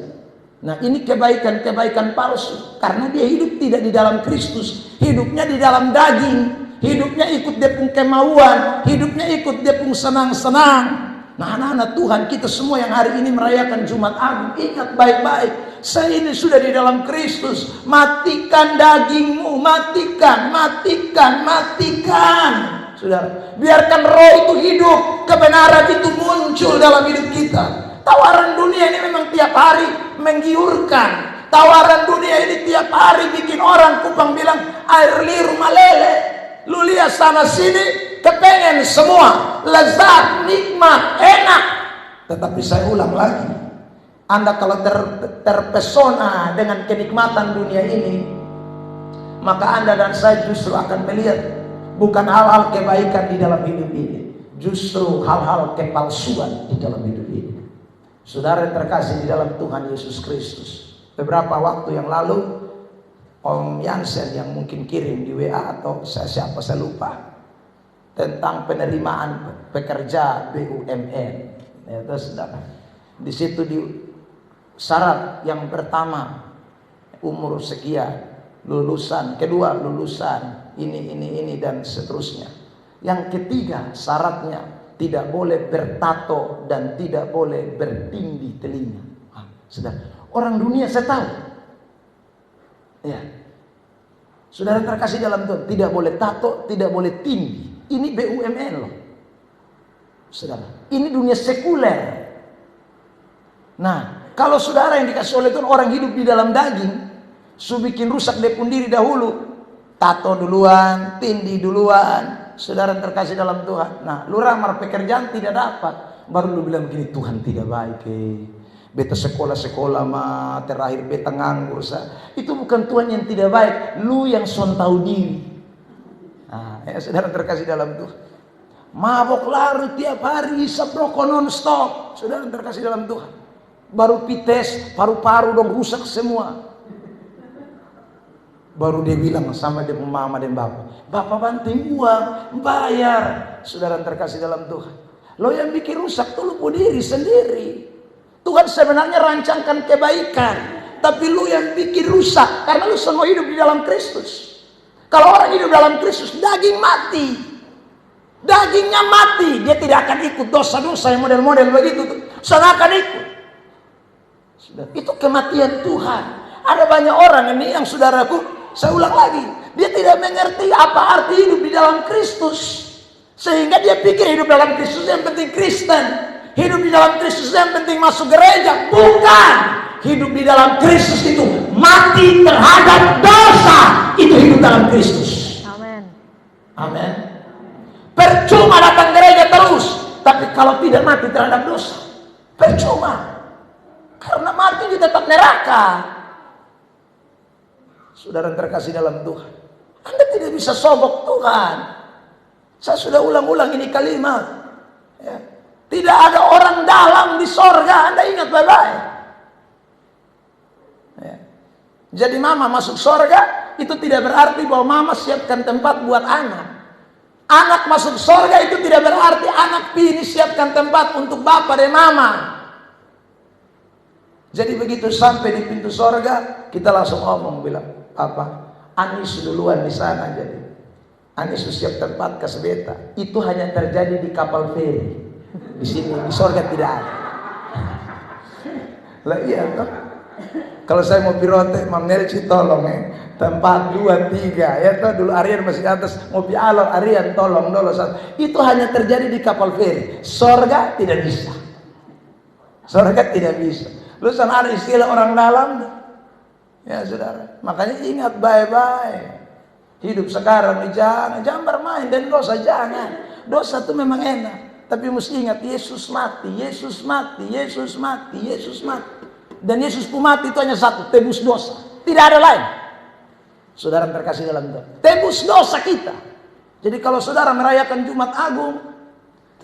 Nah, ini kebaikan-kebaikan palsu, karena dia hidup tidak di dalam Kristus, hidupnya di dalam daging, hidupnya ikut dia pun kemauan, hidupnya ikut dia pun senang-senang. Nah, anak-anak Tuhan, kita semua yang hari ini merayakan Jumat Agung, ingat baik-baik, saya ini sudah di dalam Kristus. Matikan dagingmu, matikan. Saudara, biarkan roh itu hidup, kebenaran itu muncul dalam hidup kita. Tawaran dunia ini memang tiap hari menggiurkan. Tawaran dunia ini tiap hari bikin orang Kupang bilang air liur malele. Lu lihat sana sini, kepengen semua, lezat, nikmat, enak. Tetapi saya ulang lagi, Anda kalau terpesona dengan kenikmatan dunia ini, maka Anda dan saya justru akan melihat bukan hal-hal kebaikan di dalam hidup ini, justru hal-hal kepalsuan di dalam hidup ini. Saudara yang terkasih di dalam Tuhan Yesus Kristus, beberapa waktu yang lalu Om Yansen yang mungkin kirim di WA atau siapa saya lupa, tentang penerimaan pekerja BUMN. Ya, saudara. Di situ di syarat yang pertama umur sekian, lulusan, kedua lulusan ini dan seterusnya. Yang ketiga syaratnya tidak boleh bertato dan tidak boleh bertindih telinga. Saudara, orang dunia saya tahu. Ya. Saudara terkasih dalam Tuhan, tidak boleh tato, tidak boleh tindih. Ini BUMN loh. Saudara, ini dunia sekuler. Nah, kalau saudara yang dikasih oleh Tuhan orang hidup di dalam daging, bikin rusak dia pun diri dahulu. Tato duluan, tindih duluan. Saudara terkasih dalam Tuhan. Nah, lu ramar pekerjaan tidak dapat. Baru lu bilang begini, Tuhan tidak baik. Beta sekolah mah terakhir beta nganggur. Itu bukan Tuhan yang tidak baik, lu yang son tahu diri. Nah, ya, saudara terkasih dalam Tuhan. Mabok larut tiap hari, isap rokok non stop. Saudara terkasih dalam Tuhan. Baru pites, paru-paru dong rusak semua. Baru dia bilang sama dia mama dan bapak banting uang, bayar. Saudara terkasih dalam Tuhan. Lo yang bikin rusak tuh lu diri sendiri. Tuhan sebenarnya rancangkan kebaikan, tapi lu yang bikin rusak karena lu semua hidup di dalam Kristus. Kalau orang hidup dalam Kristus, daging mati, dagingnya mati, dia tidak akan ikut dosa-dosa yang model-model begitu tuh. Sana akan ikut. Itu kematian Tuhan. Ada banyak orang ini yang saudaraku, saya ulang lagi, dia tidak mengerti apa arti hidup di dalam Kristus, sehingga dia pikir hidup dalam Kristus yang penting Kristen. Hidup di dalam Kristus yang penting masuk gereja. Bukan. Hidup di dalam Kristus itu mati terhadap dosa. Itu hidup dalam Kristus. Amin. Amin. Percuma datang gereja terus, tapi kalau tidak mati terhadap dosa, percuma. Karena mati dia tetap neraka. Saudara terkasih dalam Tuhan, Anda tidak bisa sobok Tuhan. Saya sudah ulang-ulang ini kalimat, ya. Tidak ada orang dalam di sorga. Anda ingat baik-baik. Ya. Jadi mama masuk sorga, itu tidak berarti bahwa mama siapkan tempat buat anak. Anak masuk sorga itu tidak berarti anak ini siapkan tempat untuk bapak dan mama. Jadi begitu sampai di pintu sorga, kita langsung ngomong bilang, Papa, Anis duluan di sana jadi. Anis siap tempat ke sebeta. Itu hanya terjadi di kapal feri. Di sini di sorga tidak ada. Lah iya toh. Kalau saya mau pirote, Mam Nelci tolong tempat 2, 3 ya toh, dulu Aryan masih di atas, mau pialor Aryan tolong dulu. Itu hanya terjadi di kapal feri. Sorga tidak bisa. Sorga tidak bisa. Lu sana ada istilah orang dalam. Ya saudara, makanya ingat baik-baik. Hidup sekarang jangan bermain dan dosa jangan. Dosa itu memang enak. Tapi mesti ingat, Yesus mati, Yesus mati, Yesus mati, Yesus mati. Dan Yesus pun mati itu hanya satu, tebus dosa. Tidak ada lain. Saudara terkasih dalam Tuhan, tebus dosa kita. Jadi kalau saudara merayakan Jumat Agung,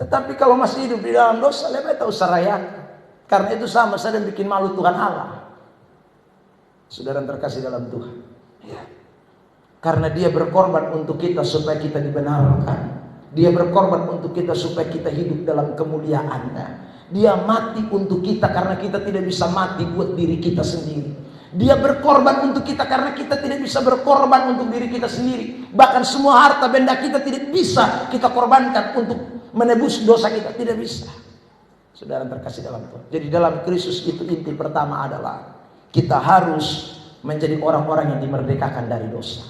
tetapi kalau masih hidup di dalam dosa, lebih tahu usah rayakan. Karena itu sama saja bikin malu Tuhan Allah. Saudara yang terkasih dalam Tuhan. Ya. Karena dia berkorban untuk kita supaya kita dibenarkan. Dia berkorban untuk kita supaya kita hidup dalam kemuliaannya. Dia mati untuk kita karena kita tidak bisa mati buat diri kita sendiri. Dia berkorban untuk kita karena kita tidak bisa berkorban untuk diri kita sendiri. Bahkan semua harta benda kita tidak bisa kita korbankan untuk menebus dosa kita. Tidak bisa. Saudara terkasih dalam Tuhan. Jadi dalam Kristus itu inti pertama adalah kita harus menjadi orang-orang yang dimerdekakan dari dosa.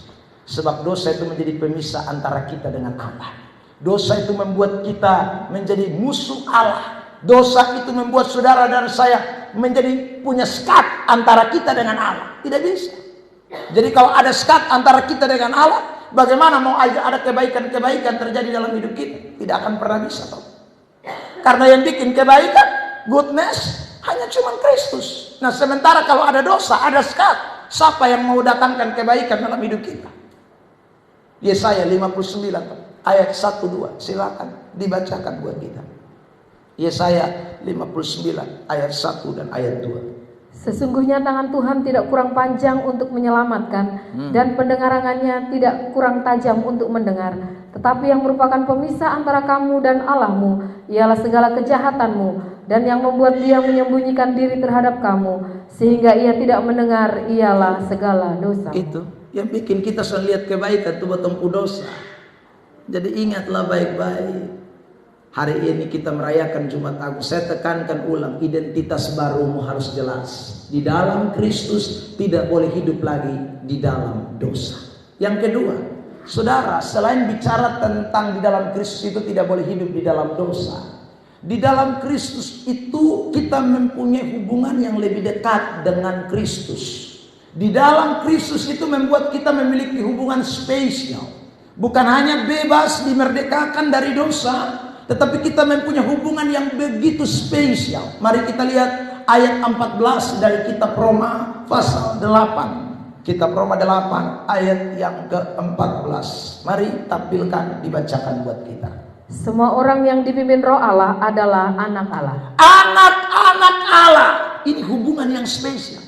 Sebab dosa itu menjadi pemisah antara kita dengan Allah. Dosa itu membuat kita menjadi musuh Allah. Dosa itu membuat saudara dan saya menjadi punya sekat antara kita dengan Allah. Tidak bisa. Jadi kalau ada sekat antara kita dengan Allah, bagaimana mau ada kebaikan-kebaikan terjadi dalam hidup kita? Tidak akan pernah bisa. Toh. Karena yang bikin kebaikan, goodness, hanya cuma Kristus. Nah sementara kalau ada dosa, ada sekat, siapa yang mau datangkan kebaikan dalam hidup kita? Yesaya 59 ayat 1-2. Silakan dibacakan buat kita. Yesaya 59 ayat 1 dan ayat 2. Sesungguhnya tangan Tuhan tidak kurang panjang untuk menyelamatkan, dan pendengarannya tidak kurang tajam untuk mendengar. Tetapi yang merupakan pemisah antara kamu dan Allahmu ialah segala kejahatanmu, dan yang membuat dia menyembunyikan diri terhadap kamu sehingga ia tidak mendengar ialah segala dosa. Itu yang bikin kita selalu lihat kebaikan itu bertemu dosa. Jadi ingatlah baik-baik. Hari ini kita merayakan Jumat Agung. Saya tekankan ulang, identitas barumu harus jelas. Di dalam Kristus tidak boleh hidup lagi di dalam dosa. Yang kedua, saudara, selain bicara tentang di dalam Kristus itu tidak boleh hidup di dalam dosa. Di dalam Kristus itu kita mempunyai hubungan yang lebih dekat dengan Kristus. Di dalam Kristus itu membuat kita memiliki hubungan spesial. Bukan hanya bebas dimerdekakan dari dosa, tetapi kita mempunyai hubungan yang begitu spesial. Mari kita lihat ayat 14 dari kitab Roma pasal 8. Kitab Roma 8 ayat yang ke-14. Mari tampilkan, dibacakan buat kita. Semua orang yang dipimpin Roh Allah adalah anak Allah. Anak-anak Allah. Ini hubungan yang spesial.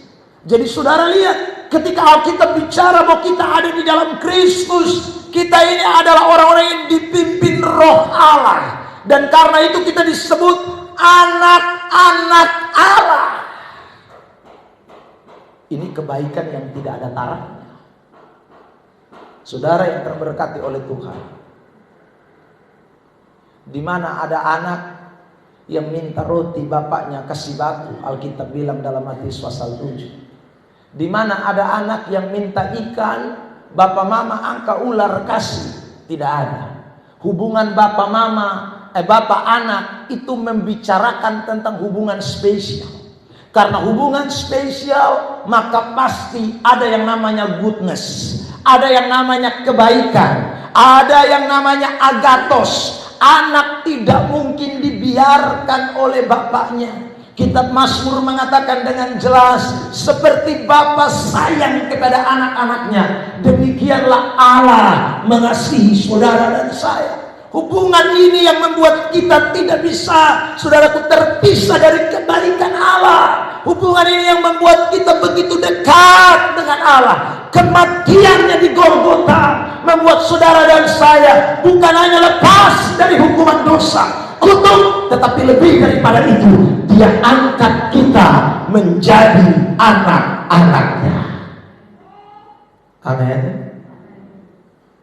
Jadi saudara lihat, ketika Alkitab bicara bahwa kita ada di dalam Kristus, kita ini adalah orang-orang yang dipimpin Roh Allah. Dan karena itu kita disebut anak-anak Allah. Ini kebaikan yang tidak ada tarafnya. Saudara yang terberkati oleh Tuhan, di mana ada anak yang minta roti, bapaknya kasih batu. Alkitab bilang dalam Matius pasal 7. Di mana ada anak yang minta ikan, bapak mama angkat ular kasih. Tidak ada. Hubungan bapak anak itu membicarakan tentang hubungan spesial. Karena hubungan spesial, maka pasti ada yang namanya goodness, ada yang namanya kebaikan, ada yang namanya agathos. Anak tidak mungkin dibiarkan oleh bapaknya. Kitab Mazmur mengatakan dengan jelas, seperti bapa sayang kepada anak-anaknya, demikianlah Allah mengasihi saudara dan saya. Hubungan ini yang membuat kita tidak bisa, saudaraku, terpisah dari kebaikan Allah. Hubungan ini yang membuat kita begitu dekat dengan Allah. Kematiannya di Golgota membuat saudara dan saya bukan hanya lepas dari hukuman dosa, kutuk, tetapi lebih daripada itu, Dia angkat kita menjadi anak-anaknya. Amin.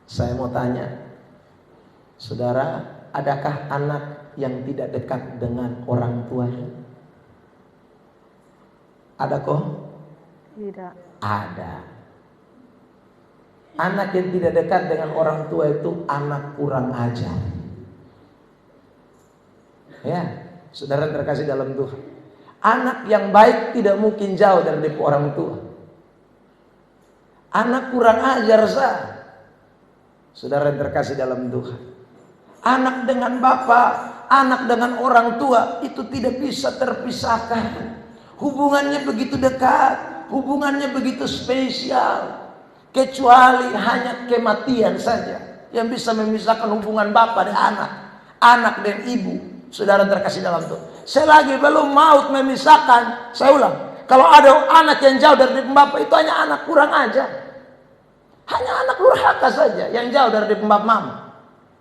Saya mau tanya, saudara, adakah anak yang tidak dekat dengan orang tuanya? Ada kok? Tidak. Ada. Anak yang tidak dekat dengan orang tua itu anak kurang ajar. Ya, saudara terkasih dalam Tuhan. Anak yang baik tidak mungkin jauh dari orang tua. Anak kurang ajar sah. Saudara terkasih dalam Tuhan. Anak dengan bapak, anak dengan orang tua itu tidak bisa terpisahkan. Hubungannya begitu dekat, hubungannya begitu spesial. Kecuali hanya kematian saja yang bisa memisahkan hubungan bapak dan anak dan ibu. Saudara terkasih dalam Tuhan. Selagi belum maut memisahkan, saya ulang, kalau ada anak yang jauh dari bapak itu hanya anak kurang ajar. Hanya anak durhaka saja yang jauh dari pembab mama.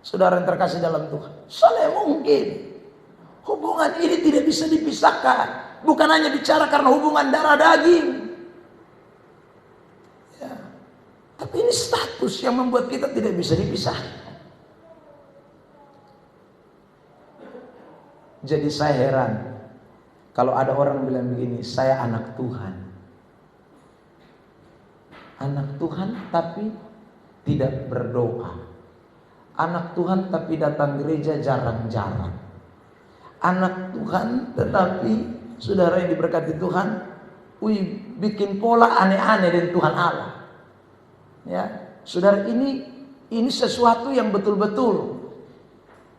Saudara yang terkasih dalam Tuhan, soalnya mungkin hubungan ini tidak bisa dipisahkan. Bukan hanya bicara karena hubungan darah daging. Ya. Tapi ini status yang membuat kita tidak bisa dipisahkan. Jadi saya heran kalau ada orang bilang begini, saya anak Tuhan. Anak Tuhan tapi tidak berdoa. Anak Tuhan tapi datang gereja jarang-jarang. Anak Tuhan tetapi saudara yang diberkati Tuhan, bikin pola aneh-aneh dengan Tuhan Allah. Ya, saudara, ini sesuatu yang betul-betul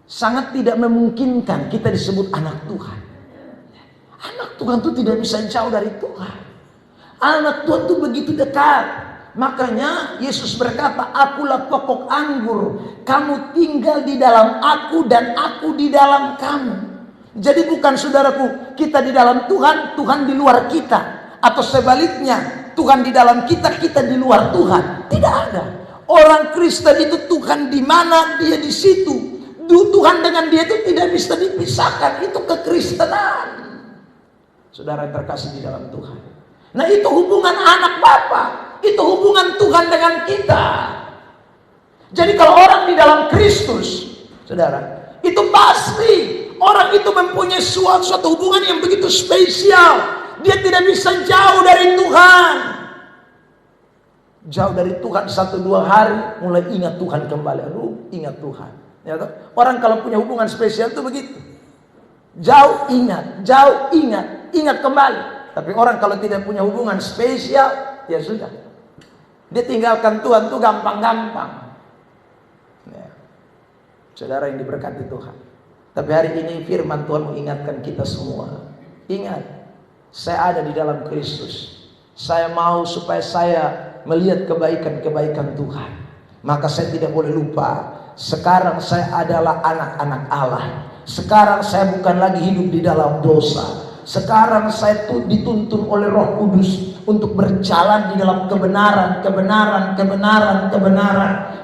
sangat tidak memungkinkan kita disebut anak Tuhan. Anak Tuhan itu tidak bisa jauh dari Tuhan. Anak Tuhan itu begitu dekat. Makanya Yesus berkata, akulah pokok anggur, kamu tinggal di dalam aku dan aku di dalam kamu. Jadi bukan saudaraku, kita di dalam Tuhan, Tuhan di luar kita. Atau sebaliknya, Tuhan di dalam kita, kita di luar Tuhan. Tidak ada. Orang Kristen itu Tuhan di mana, dia di situ. Tuhan dengan dia itu tidak bisa dipisahkan. Itu kekristenan. Saudara yang terkasih di dalam Tuhan. Nah, itu hubungan anak Bapa. Itu hubungan Tuhan dengan kita. Jadi kalau orang di dalam Kristus, saudara, itu pasti orang itu mempunyai suatu hubungan yang begitu spesial. Dia tidak bisa jauh dari Tuhan. Jauh dari Tuhan 1-2 hari mulai ingat Tuhan kembali. Aduh, ingat Tuhan. Ya, orang kalau punya hubungan spesial itu begitu. Jauh ingat ingat kembali. Tapi orang kalau tidak punya hubungan spesial, ya sudah. Dia tinggalkan Tuhan itu gampang-gampang. Ya. Saudara yang diberkati Tuhan. Tapi hari ini firman Tuhan mengingatkan kita semua. Ingat, saya ada di dalam Kristus. Saya mau supaya saya melihat kebaikan-kebaikan Tuhan. Maka saya tidak boleh lupa, sekarang saya adalah anak-anak Allah. Sekarang saya bukan lagi hidup di dalam dosa. Sekarang saya dituntun oleh Roh Kudus untuk berjalan di dalam kebenaran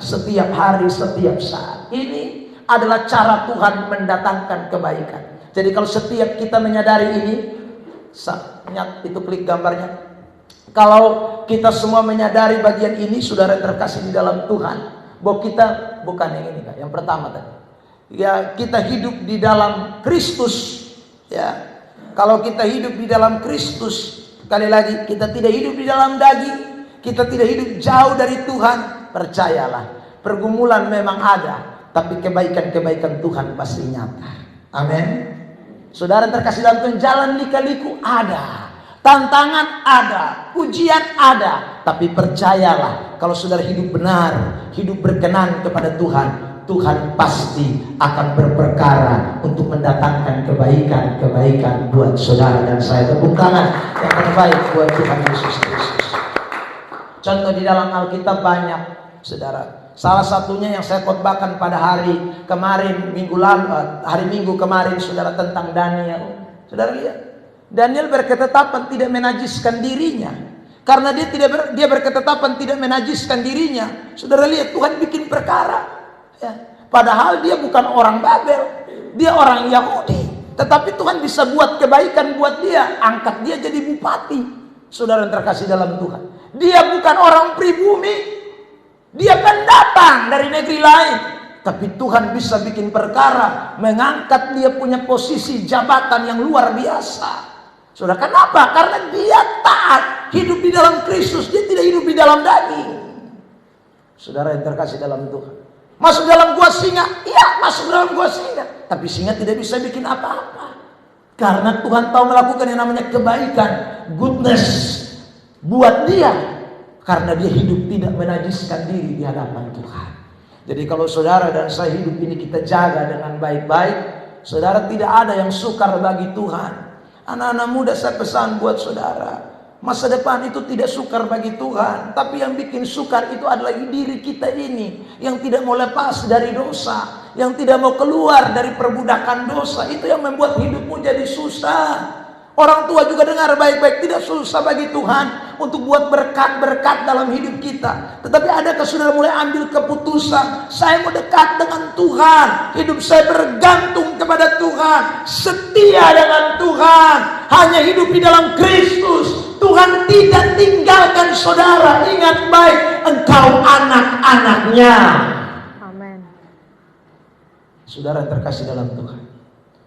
setiap hari, setiap saat. Ini adalah cara Tuhan mendatangkan kebaikan. Jadi kalau setiap kita menyadari ini, itu klik gambarnya. Kalau kita semua menyadari bagian ini, saudara terkasih di dalam Tuhan, bahwa kita bukan yang ini, yang pertama tadi. Ya, kita hidup di dalam Kristus. Ya, kalau kita hidup di dalam Kristus, sekali lagi, kita tidak hidup di dalam daging, kita tidak hidup jauh dari Tuhan. Percayalah, pergumulan memang ada, tapi kebaikan-kebaikan Tuhan pasti nyata. Amin. Saudara terkasih dalam Tuhan, jalan lika-liku ada, tantangan ada, ujian ada, tapi percayalah, kalau saudara hidup benar, hidup berkenan kepada Tuhan, Tuhan pasti akan berperkara untuk mendatangkan kebaikan-kebaikan buat saudara dan saya. Tepuk tangan yang terbaik buat Tuhan Yesus Kristus. Contoh di dalam Alkitab banyak, saudara. Salah satunya yang saya khotbahkan pada hari Minggu kemarin, saudara, tentang Daniel. Saudara lihat, Daniel berketetapan tidak menajiskan dirinya. Karena dia berketetapan tidak menajiskan dirinya. Saudara lihat, Tuhan bikin perkara. Ya. Padahal dia bukan orang Babel, dia orang Yahudi, tetapi Tuhan bisa buat kebaikan buat dia, angkat dia jadi bupati. Saudara yang terkasih dalam Tuhan, dia bukan orang pribumi, dia pendatang dari negeri lain, tapi Tuhan bisa bikin perkara, mengangkat dia punya posisi jabatan yang luar biasa. Saudara, kenapa? Karena dia taat hidup di dalam Kristus, dia tidak hidup di dalam daging. Saudara yang terkasih dalam Tuhan, masuk dalam gua singa, iya masuk dalam gua singa, tapi singa tidak bisa bikin apa-apa, karena Tuhan tahu melakukan yang namanya kebaikan, goodness buat dia, karena dia hidup tidak menajiskan diri di hadapan Tuhan. Jadi kalau saudara dan saya hidup ini kita jaga dengan baik-baik, saudara, tidak ada yang sukar bagi Tuhan. Anak-anak muda saya pesan buat saudara, masa depan itu tidak sukar bagi Tuhan, tapi yang bikin sukar itu adalah diri kita ini yang tidak mau lepas dari dosa, yang tidak mau keluar dari perbudakan dosa. Itu yang membuat hidupmu jadi susah. Orang tua juga dengar baik-baik, tidak susah bagi Tuhan untuk buat berkat-berkat dalam hidup kita. Tetapi adakah saudara mulai ambil keputusan, saya mau dekat dengan Tuhan, hidup saya bergantung kepada Tuhan, setia dengan Tuhan, hanya hidup di dalam Kristus. Tuhan tidak tinggalkan saudara. Ingat baik, engkau anak-anaknya. Amin. Saudara yang terkasih dalam Tuhan.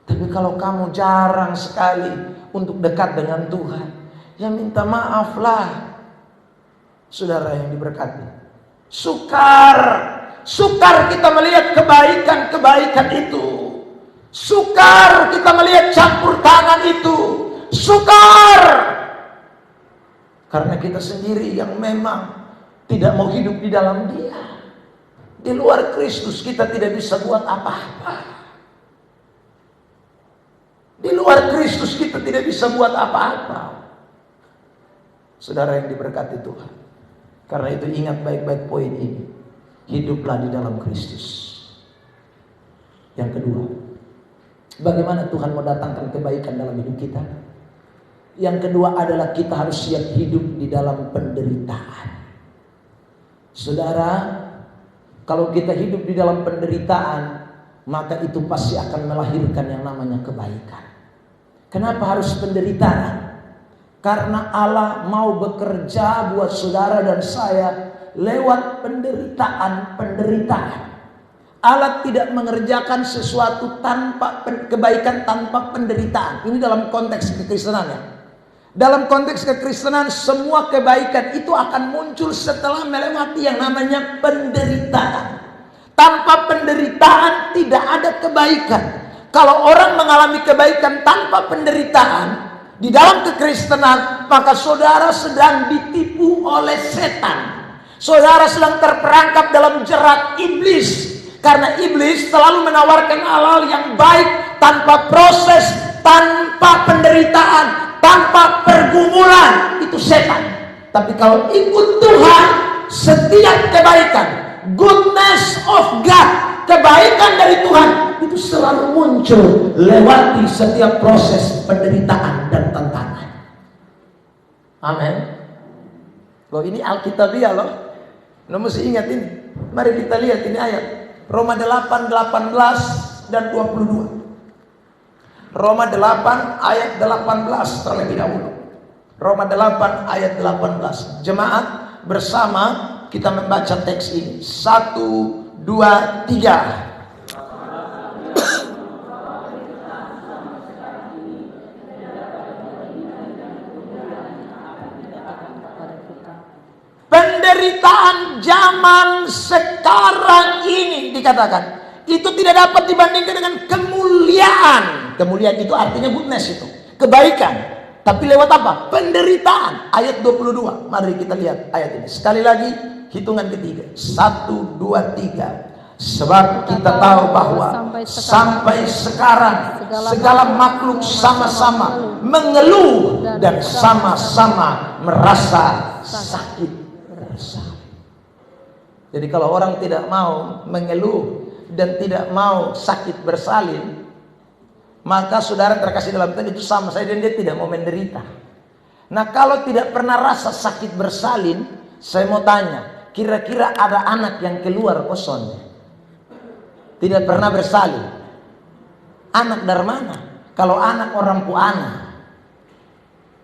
Tapi kalau kamu jarang sekali untuk dekat dengan Tuhan, ya minta maaflah. Saudara yang diberkati, sukar kita melihat kebaikan-kebaikan itu. Sukar kita melihat campur tangan itu. Sukar. Karena kita sendiri yang memang tidak mau hidup di dalam Dia. Di luar Kristus kita tidak bisa buat apa-apa. Di luar Kristus kita tidak bisa buat apa-apa. Saudara yang diberkati Tuhan. Karena itu ingat baik-baik poin ini. Hiduplah di dalam Kristus. Yang kedua, bagaimana Tuhan mendatangkan kebaikan dalam hidup kita? Yang kedua adalah kita harus siap hidup di dalam penderitaan. Saudara, kalau kita hidup di dalam penderitaan, maka itu pasti akan melahirkan yang namanya kebaikan. Kenapa harus penderitaan? Karena Allah mau bekerja buat saudara dan saya lewat penderitaan. Allah tidak mengerjakan sesuatu tanpa kebaikan, tanpa penderitaan. Ini dalam konteks kekristenan ya. Dalam konteks kekristenan, semua kebaikan itu akan muncul setelah melewati yang namanya penderitaan. Tanpa penderitaan tidak ada kebaikan. Kalau orang mengalami kebaikan tanpa penderitaan di dalam kekristenan, maka saudara sedang ditipu oleh setan. Saudara sedang terperangkap dalam jerat iblis. Karena iblis selalu menawarkan hal-hal yang baik tanpa proses, tanpa penderitaan, tanpa pergumulan. Itu setan. Tapi kalau ikut Tuhan, setiap kebaikan, goodness of God, kebaikan dari Tuhan itu selalu muncul lewati setiap proses penderitaan dan tantangan. Amin. Loh, ini Alkitabiah loh. Lo mesti ingat ini. Mari kita lihat ini ayat Roma 8, 18 dan 22. Roma 8 ayat 18 terlebih dahulu. Roma 8 ayat 18. Jemaat bersama kita membaca teks ini. 1, 2, 3. Penderitaan zaman sekarang ini dikatakan itu tidak dapat dibandingkan dengan kemuliaan. Kemuliaan itu artinya goodness, itu kebaikan. Tapi lewat apa? Penderitaan. Ayat 22. Mari kita lihat ayat ini sekali lagi, hitungan ketiga. 1, 2, 3. Sebab kita tahu bahwa sampai sekarang segala makhluk sama-sama mengeluh dan sama-sama merasa sakit. Jadi kalau orang tidak mau mengeluh dan tidak mau sakit bersalin, maka saudara terkasih dalam Tuhan itu sama saja dan dia tidak mau menderita. Nah, kalau tidak pernah rasa sakit bersalin, saya mau tanya, kira-kira ada anak yang keluar kosong tidak pernah bersalin? Anak dari mana? Kalau anak orang puana.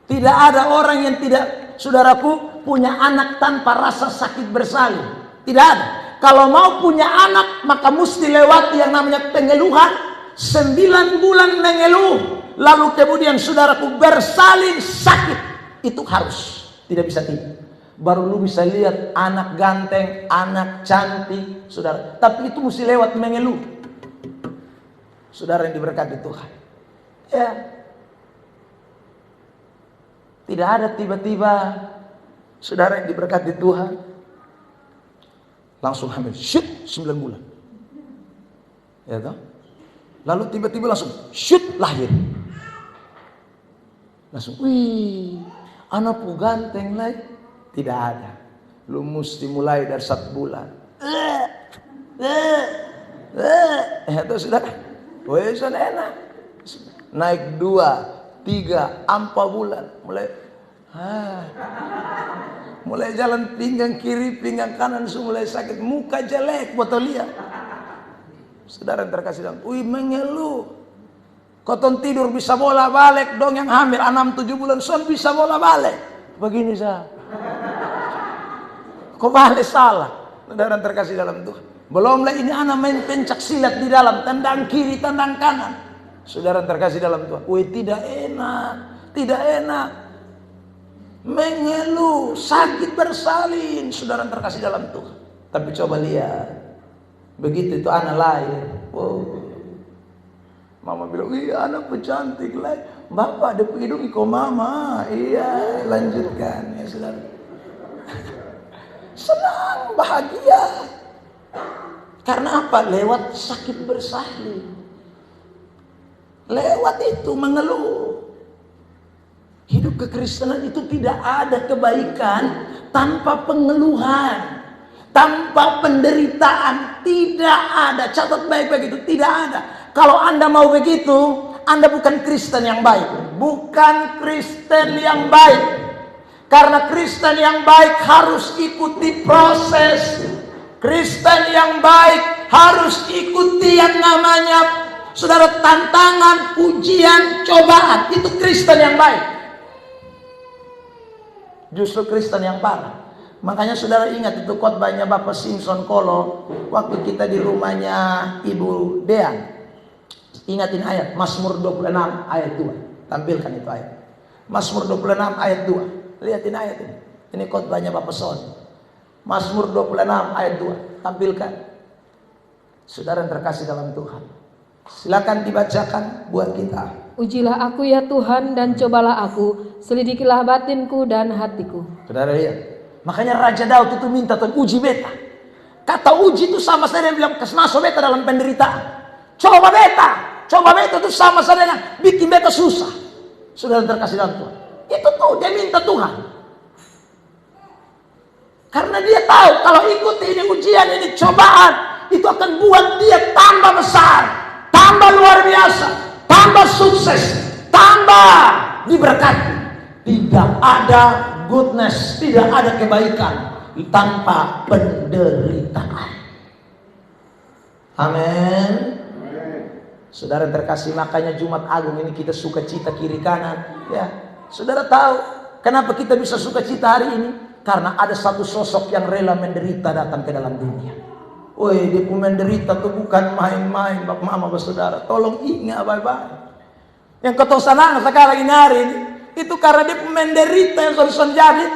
Tidak ada orang yang tidak, saudaraku, punya anak tanpa rasa sakit bersalin. Tidak ada. Kalau mau punya anak, maka mesti lewati yang namanya pengeluhan. 9 bulan mengeluh, lalu kemudian saudaraku bersalin sakit. Itu harus, tidak bisa tidak. Baru lu bisa lihat anak ganteng, anak cantik, saudara. Tapi itu mesti lewat mengeluh. Saudara yang diberkati Tuhan. Ya. Tidak ada tiba-tiba saudara yang diberkati Tuhan langsung hamil, shoot 9 bulan. Ya toh? Lalu tiba-tiba langsung shoot lahir. Langsung, wih, anakku ganteng lagi. Tidak ada. Lu mesti mulai dari 1 bulan. Itu sudah. Wes enak. Naik 2, 3, 4 bulan mulai jalan pinggang kiri, pinggang kanan mulai sakit, muka jelek, botol lihat. Saudara terkasih dalam, mengeluh. Koton tidur bisa bola balik dong, yang hamil 6-7 bulan son bisa bola balik. Begini sah. Kok balik salah? Saudara terkasih dalam Tuhan. Belumlah ini anak main pencak silat di dalam, tendang kiri, tendang kanan. Saudara terkasih dalam Tuhan. Tidak enak. Mengeluh, sakit bersalin, saudara terkasih dalam Tuhan. Tapi coba lihat, begitu itu anak lahir, mama bilang, iya anak cantik lah. Bapak ada hidung iko mama. Iya, lanjutkan ya saudara. Senang, bahagia. Karena apa? Lewat sakit bersalin. Lewat itu mengeluh. Hidup kekristenan itu tidak ada kebaikan tanpa pengeluhan, tanpa penderitaan. Tidak ada. Catat baik-baik itu, tidak ada. Kalau Anda mau begitu, Anda bukan Kristen yang baik. Bukan Kristen yang baik. Karena Kristen yang baik harus ikuti proses. Kristen yang baik harus ikuti yang namanya, saudara, tantangan, ujian, cobaan. Itu Kristen yang baik. Justru Kristen yang parah. Makanya saudara ingat itu khotbahnya Bapak Simpson Kolo waktu kita di rumahnya Ibu Dean. Ingatin ayat Mazmur 26 ayat 2. Tampilkan itu ayat. Mazmur 26 ayat 2. Lihatin ayat ini. Ini khotbahnya Bapak Son. Mazmur 26 ayat 2. Tampilkan. Saudara yang terkasih dalam Tuhan. Silakan dibacakan buat kita. Ujilah aku ya Tuhan dan cobalah aku, selidikilah batinku dan hatiku. Saudara lihat. Makanya Raja Daud itu minta Tuhan uji beta. Kata uji itu sama saja yang bilang kesmaso beta dalam penderitaan. Coba beta itu sama saja dengan bikin beta susah. Saudara terkasih dalam Tuhan. Itu tuh dia minta Tuhan. Karena dia tahu kalau ikuti ini ujian, ini cobaan, itu akan buat dia tambah besar, tambah luar biasa, tambah sukses, tambah diberkati. Tidak ada goodness, tidak ada kebaikan tanpa penderitaan. Amin. Saudara terkasih, makanya Jumat Agung ini kita sukacita kiri kanan. Ya, saudara tahu kenapa kita bisa sukacita hari ini? Karena ada satu sosok yang rela menderita datang ke dalam dunia. Woi, dia pun menderita tuh bukan main-main, bapak mama saudara. Tolong ingat baik-baik. Yang kau senang sekarang ini hari ini, itu karena dia pun menderita yang sudah jadi.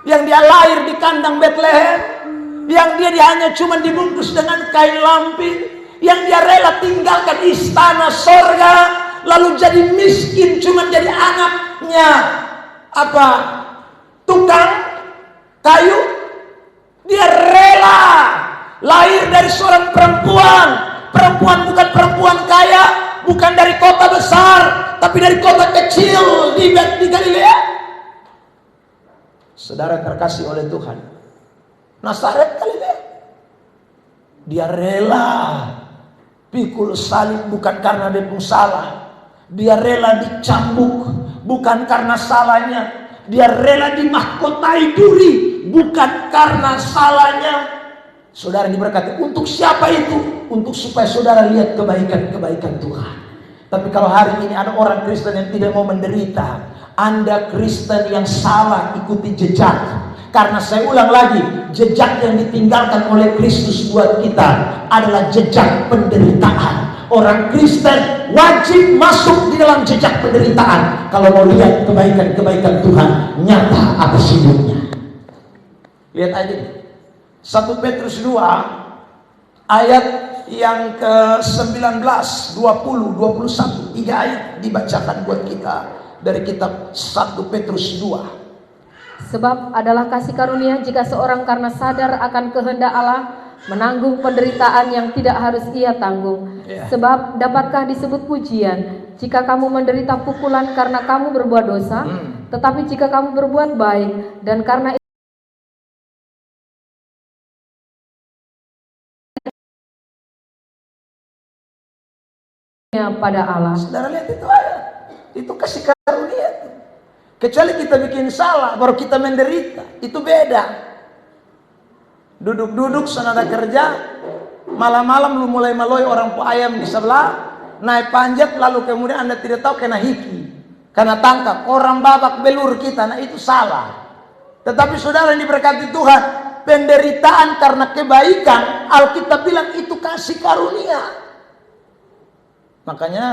Yang dia lahir di kandang Bethlehem, yang dia hanya cuma dibungkus dengan kain lampin, yang dia rela tinggalkan istana sorga, lalu jadi miskin, cuma jadi anaknya tukang kayu. Dia rela lahir dari seorang perempuan bukan perempuan kaya, bukan dari kota besar, tapi dari kota kecil di Galilea. Saudara terkasih oleh Tuhan, Nazaret Galilea. Dia rela pikul salib bukan karena dia pun salah. Dia rela dicambuk bukan karena salahnya. Dia rela dimahkotai duri bukan karena salahnya. Saudara diberkati. Untuk siapa itu? Untuk supaya saudara lihat kebaikan-kebaikan Tuhan. Tapi kalau hari ini ada orang Kristen yang tidak mau menderita, Anda Kristen yang salah, ikuti jejak. Karena saya ulang lagi, jejak yang ditinggalkan oleh Kristus buat kita adalah jejak penderitaan. Orang Kristen wajib masuk di dalam jejak penderitaan kalau mau lihat kebaikan-kebaikan Tuhan nyata atas hidupnya. Lihat aja 1 Petrus 2 ayat yang ke-19, 20, 21. 3 ayat dibacakan buat kita dari kitab 1 Petrus 2. Sebab adalah kasih karunia jika seorang karena sadar akan kehendak Allah menanggung penderitaan yang tidak harus ia tanggung. Sebab dapatkah disebut pujian jika kamu menderita pukulan karena kamu berbuat dosa? Tetapi jika kamu berbuat baik dan karena pada Allah. Saudara lihat itu ayat. Itu kasih karunia. Kecuali kita bikin salah, baru kita menderita. Itu beda. Duduk-duduk, saudara kerja, malam-malam lu mulai meloy orang ayam di sebelah, naik panjat, lalu kemudian Anda tidak tahu kena hiki, kena tangkap, orang babak belur kita. Nah itu salah. Tetapi saudara yang diberkati Tuhan, penderitaan karena kebaikan, Alkitab bilang itu kasih karunia. Makanya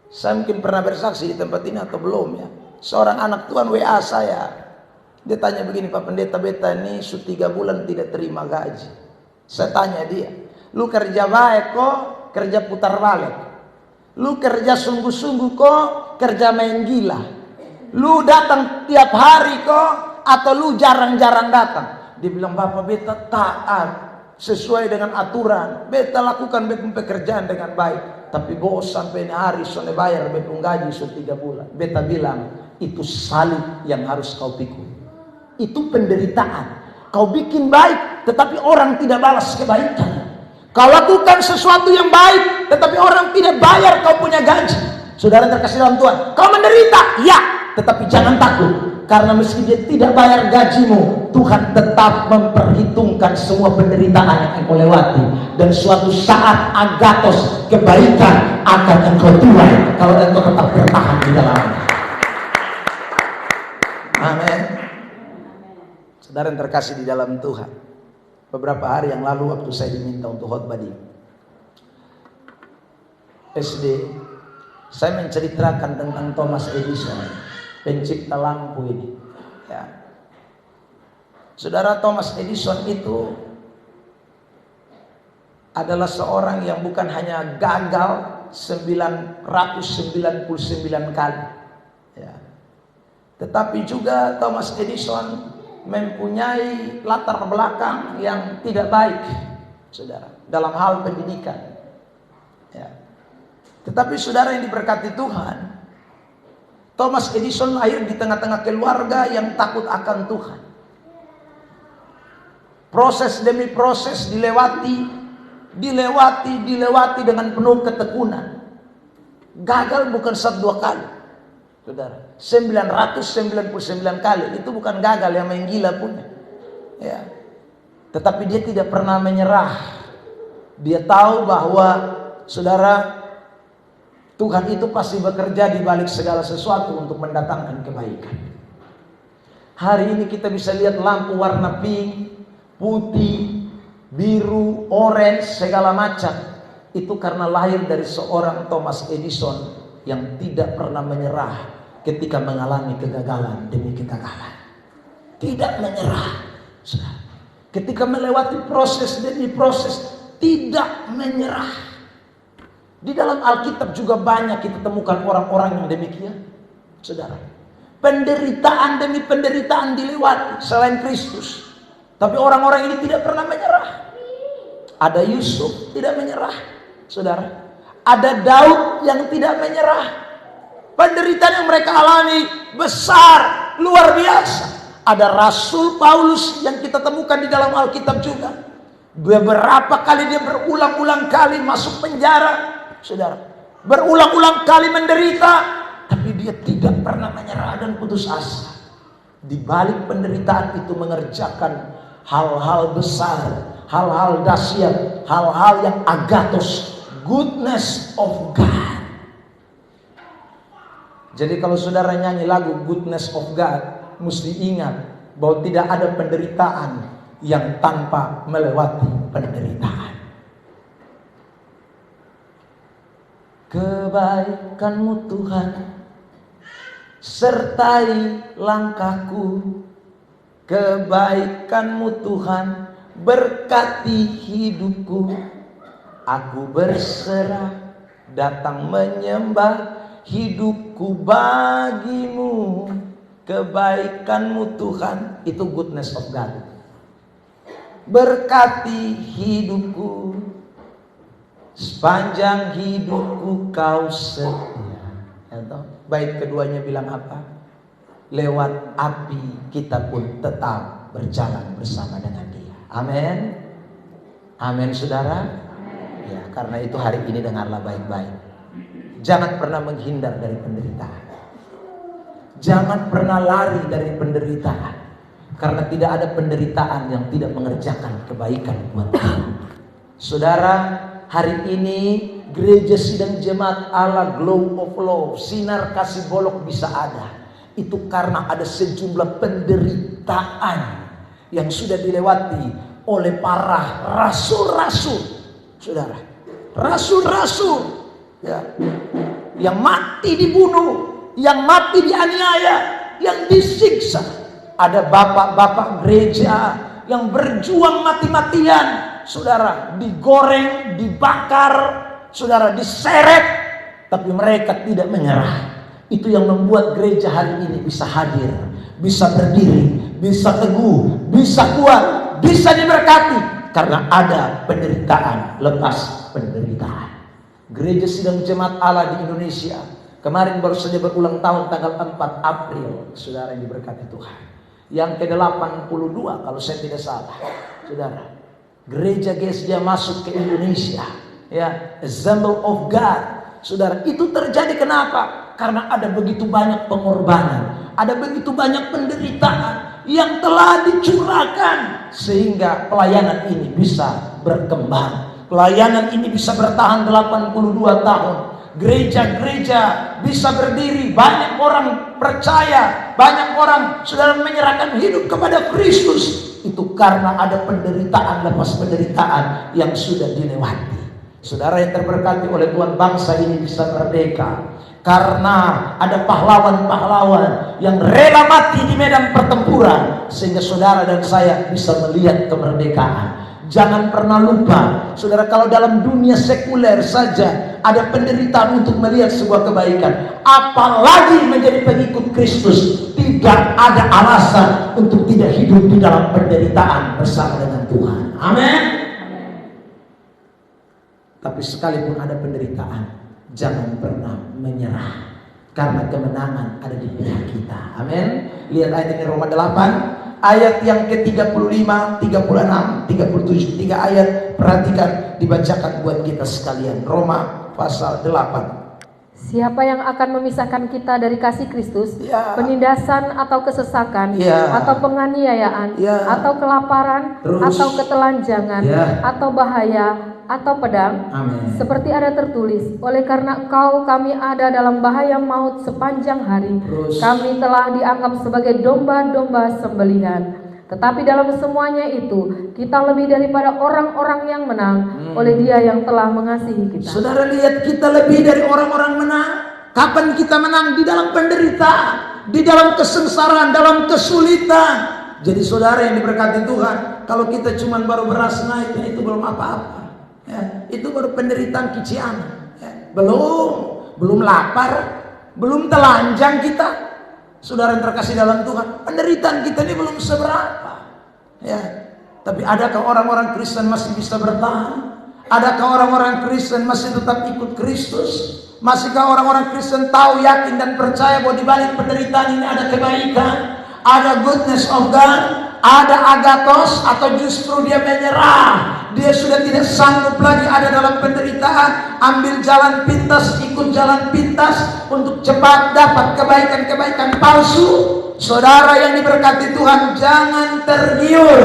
saya mungkin pernah bersaksi di tempat ini atau belum ya. Seorang anak Tuhan WA saya. Dia tanya begini, Pak Pendeta, beta ini sudah 3 bulan tidak terima gaji. Saya tanya dia, lu kerja baik kok, kerja putar balik. Lu kerja sungguh-sungguh kok, kerja main gila. Lu datang tiap hari kok, atau lu jarang-jarang datang. Dia bilang, Bapak beta taat sesuai dengan aturan. Beta lakukan pekerjaan dengan baik. Tapi bos sampai hari soalnya bayar bepung gaji sudah 3 bulan. Beta bilang, itu salib yang harus kau pikul. Itu penderitaan. Kau bikin baik, tetapi orang tidak balas kebaikan. Kau lakukan sesuatu yang baik, tetapi orang tidak bayar kau punya gaji. Saudara terkasih dalam Tuhan, kau menderita, ya, tetapi jangan takut. Karena meski dia tidak bayar gajimu, Tuhan tetap memperhitungkan semua penderitaan yang engkau lewati. Dan suatu saat agatos kebaikan akan engkau tuai kalau engkau tetap bertahan di dalamnya. Amin. Saudara yang terkasih di dalam Tuhan, beberapa hari yang lalu waktu saya diminta untuk khotbah di SD, saya menceritakan tentang Thomas Edison, pencipta lampu ini. Ya. Saudara, Thomas Edison itu adalah seorang yang bukan hanya gagal 999 kali, ya. Tetapi juga Thomas Edison mempunyai latar belakang yang tidak baik, saudara, dalam hal pendidikan. Ya. Tetapi saudara yang diberkati Tuhan, Thomas Edison lahir di tengah-tengah keluarga yang takut akan Tuhan. Proses demi proses dilewati dengan penuh ketekunan. Gagal bukan 1-2 kali, saudara. 999 kali. Itu bukan gagal yang main gila punya, ya. Tetapi dia tidak pernah menyerah. Dia tahu bahwa, saudara, Tuhan itu pasti bekerja di balik segala sesuatu untuk mendatangkan kebaikan. Hari ini kita bisa lihat lampu warna pink, putih, biru, orange, segala macam. Itu karena lahir dari seorang Thomas Edison yang tidak pernah menyerah ketika mengalami kegagalan demi kegagalan. Tidak menyerah. Ketika melewati proses demi proses, tidak menyerah. Di dalam Alkitab juga banyak kita temukan orang-orang yang demikian, saudara. Penderitaan demi penderitaan dilewati selain Kristus. Tapi orang-orang ini tidak pernah menyerah. Ada Yusuf tidak menyerah, saudara. Ada Daud yang tidak menyerah. Penderitaan yang mereka alami besar, luar biasa. Ada Rasul Paulus yang kita temukan di dalam Alkitab juga. Beberapa kali dia berulang-ulang kali masuk penjara, saudara. Berulang-ulang kali menderita, tapi dia tidak pernah menyerah dan putus asa. Di balik penderitaan itu mengerjakan hal-hal besar, hal-hal dahsyat, hal-hal yang agathos, goodness of God. Jadi kalau saudara nyanyi lagu Goodness of God, mesti ingat bahwa tidak ada penderitaan yang tanpa melewati penderitaan. Kebaikan-Mu Tuhan sertai langkahku. Kebaikan-Mu Tuhan berkati hidupku. Aku berserah datang menyembah, hidupku bagimu. Kebaikan-Mu Tuhan, itu goodness of God. Berkati hidupku, sepanjang hidupku Kau setia. Bait keduanya bilang apa? Lewat api kita pun tetap berjalan bersama dengan Dia. Amin. Amin, saudara. Ya, karena itu hari ini dengarlah baik-baik. Jangan pernah menghindar dari penderitaan. Jangan pernah lari dari penderitaan. Karena tidak ada penderitaan yang tidak mengerjakan kebaikan buat kamu. Saudara, hari ini Gereja Sidang Jemaat Allah Glow of Love, sinar kasih bolok bisa ada. Itu karena ada sejumlah penderitaan yang sudah dilewati oleh para rasul-rasul. Saudara, rasul-rasul ya, yang mati dibunuh, yang mati dianiaya, yang disiksa. Ada bapak-bapak gereja yang berjuang mati-matian, saudara, digoreng, dibakar, saudara, diseret, tapi mereka tidak menyerah. Itu yang membuat gereja hari ini bisa hadir, bisa berdiri, bisa teguh, bisa kuat, bisa diberkati. Karena ada penderitaan lepas penderitaan. Gereja Sidang Jemaat Allah di Indonesia kemarin baru saja berulang tahun tanggal 4 April. Saudara yang diberkati Tuhan, yang ke-82 kalau saya tidak salah. Saudara, gereja GSJ masuk ke Indonesia, ya, Assembly of God. Saudara, itu terjadi kenapa? Karena ada begitu banyak pengorbanan, ada begitu banyak penderitaan yang telah dicurahkan, sehingga pelayanan ini bisa berkembang. Pelayanan ini bisa bertahan 82 tahun. Gereja-gereja bisa berdiri, banyak orang percaya, banyak orang saudara menyerahkan hidup kepada Kristus. Itu karena ada penderitaan lepas penderitaan yang sudah dilewati. Saudara yang terberkati oleh Tuhan, bangsa ini bisa merdeka karena ada pahlawan-pahlawan yang rela mati di medan pertempuran, sehingga saudara dan saya bisa melihat kemerdekaan. Jangan pernah lupa, saudara, kalau dalam dunia sekuler saja ada penderitaan untuk melihat sebuah kebaikan, apalagi menjadi pengikut Kristus. Tidak ada alasan untuk tidak hidup di dalam penderitaan bersama dengan Tuhan. Amin. Tapi sekalipun ada penderitaan, jangan pernah menyerah, karena kemenangan ada di pihak kita. Amin. Lihat ayat ini, Roma 8 ayat yang ke-35, 36, 37. 3 ayat, perhatikan, dibacakan buat kita sekalian. Roma pasal 8. Siapa yang akan memisahkan kita dari kasih Kristus? Ya. Penindasan atau kesesakan, Ya. atau penganiayaan, Ya. atau kelaparan, Terus. atau ketelanjangan, Ya. atau bahaya, atau pedang? Amin. Seperti ada tertulis, oleh karena Engkau kami ada dalam bahaya maut sepanjang hari. Terus. Kami telah dianggap sebagai domba-domba sembelihan. Tetapi dalam semuanya itu kita lebih daripada orang-orang yang menang oleh Dia yang telah mengasihi kita. Saudara lihat, kita lebih dari orang-orang menang. Kapan kita menang? Di dalam penderitaan, di dalam kesengsaraan, dalam kesulitan. Jadi saudara yang diberkati Tuhan, kalau kita cuma baru beras naik, itu belum apa-apa. Ya, itu baru penderitaan kician. Ya, belum lapar, belum telanjang kita. Saudara yang terkasih dalam Tuhan, penderitaan kita ini belum seberapa. Ya, tapi adakah orang-orang Kristen masih bisa bertahan? Adakah orang-orang Kristen masih tetap ikut Kristus? Masihkah orang-orang Kristen tahu, yakin dan percaya bahwa di balik penderitaan ini ada kebaikan, ada goodness of God, ada agathos, atau justru dia menyerah? Dia sudah tidak sanggup lagi ada dalam penderitaan, ambil jalan pintas, ikut jalan pintas untuk cepat dapat kebaikan-kebaikan palsu. Saudara yang diberkati Tuhan, jangan tergiur,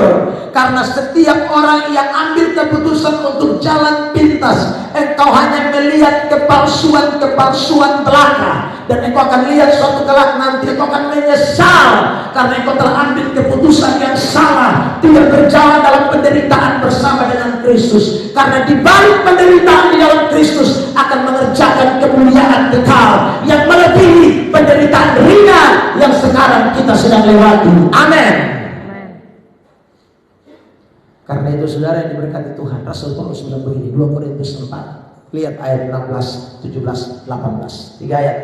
karena setiap orang yang ambil keputusan untuk jalan pintas, engkau hanya melihat kepalsuan-kepalsuan belaka, dan engkau akan lihat suatu kelak nanti engkau akan menyesal karena engkau telah ambil keputusan yang salah, tidak berjalan dalam penderitaan bersama dengan Kristus. Karena di balik penderitaan di dalam Kristus akan mengerjakan kemuliaan kekal yang melebihi penderitaan ringan yang sekarang kita sedang lewati. Amin. Karena itu saudara yang diberkati Tuhan, Rasul Paulus bilang begini, 2 Korintus 4. Lihat ayat 16, 17, 18. 3 ayat.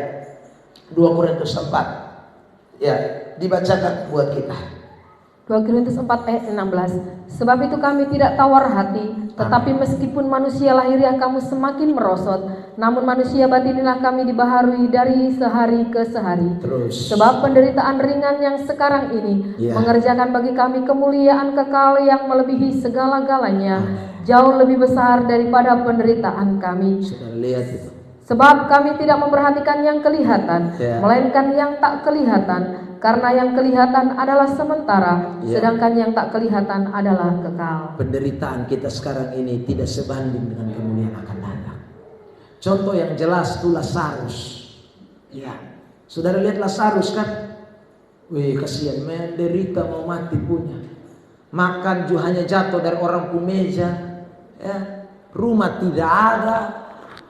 2 Korintus 4. Ya, dibacakan buat kita. 2 Korintus 4 ayat 16. Sebab itu kami tidak tawar hati, tetapi meskipun manusia lahiriah kamu semakin merosot, namun manusia batinilah kami dibaharui dari sehari ke sehari. Terus. Sebab penderitaan ringan yang sekarang ini mengerjakan bagi kami kemuliaan kekal yang melebihi segala-galanya, jauh lebih besar daripada penderitaan kami. Saudara lihat itu. Sebab kami tidak memperhatikan yang kelihatan, melainkan yang tak kelihatan. Karena yang kelihatan adalah sementara, sedangkan yang tak kelihatan adalah kekal. Penderitaan kita sekarang ini tidak sebanding dengan kemuliaan akan datang. Contoh yang jelas itu Lazarus. Ya, saudara lihat Lazarus kan? Wih, kasihan, menderita mau mati punya. Makan juga hanya jatuh dari orang pumeja. Ya, rumah tidak ada.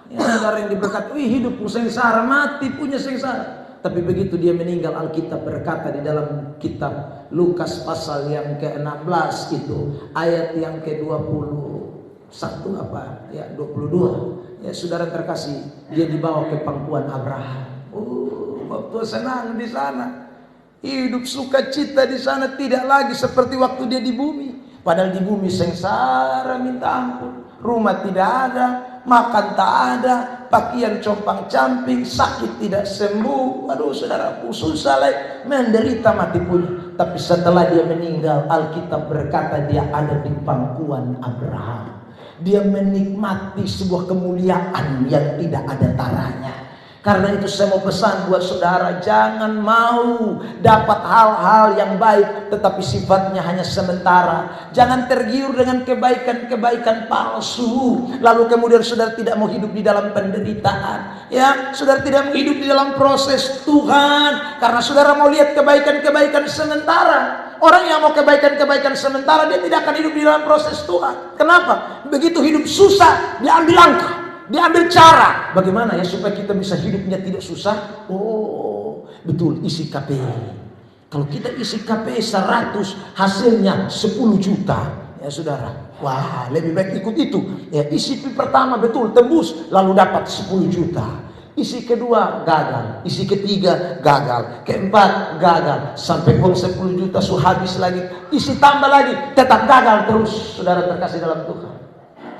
Ya, saudara yang diberkati, wih hidupku sengsara, mati punya sengsara. Tapi begitu dia meninggal, Alkitab berkata di dalam kitab Lukas pasal yang ke-16 itu, ayat yang ke-21 apa? Ya, 22. Ya, saudara terkasih, dia dibawa ke pangkuan Abraham. Waktu senang di sana. Hidup sukacita di sana, tidak lagi seperti waktu dia di bumi. Padahal di bumi sengsara minta ampun. Rumah tidak ada, makan tak ada, pakaian compang-camping, sakit tidak sembuh. Aduh saudaraku, susah lagi, menderita mati punya. Tapi setelah dia meninggal, Alkitab berkata dia ada di pangkuan Abraham. Dia menikmati sebuah kemuliaan yang tidak ada taranya. Karena itu saya mau pesan buat saudara, jangan mau dapat hal-hal yang baik tetapi sifatnya hanya sementara. Jangan tergiur dengan kebaikan-kebaikan palsu, lalu kemudian saudara tidak mau hidup di dalam penderitaan. Ya, saudara tidak mau hidup di dalam proses Tuhan karena saudara mau lihat kebaikan-kebaikan sementara. Orang yang mau kebaikan-kebaikan sementara, dia tidak akan hidup di dalam proses Tuhan. Kenapa? Begitu hidup susah, dia ambil langkah, dia ambil cara. Bagaimana ya supaya kita bisa hidupnya tidak susah? Oh, betul, isi KPI. Kalau kita isi KPI 100, hasilnya 10 juta. Ya saudara, wah lebih baik ikut itu. Ya, isi pertama betul, tembus, lalu dapat 10 juta. Isi kedua gagal, isi ketiga gagal, keempat gagal, sampai uang 10 juta habis lagi. Isi tambah lagi, tetap gagal terus. Saudara terkasih dalam Tuhan,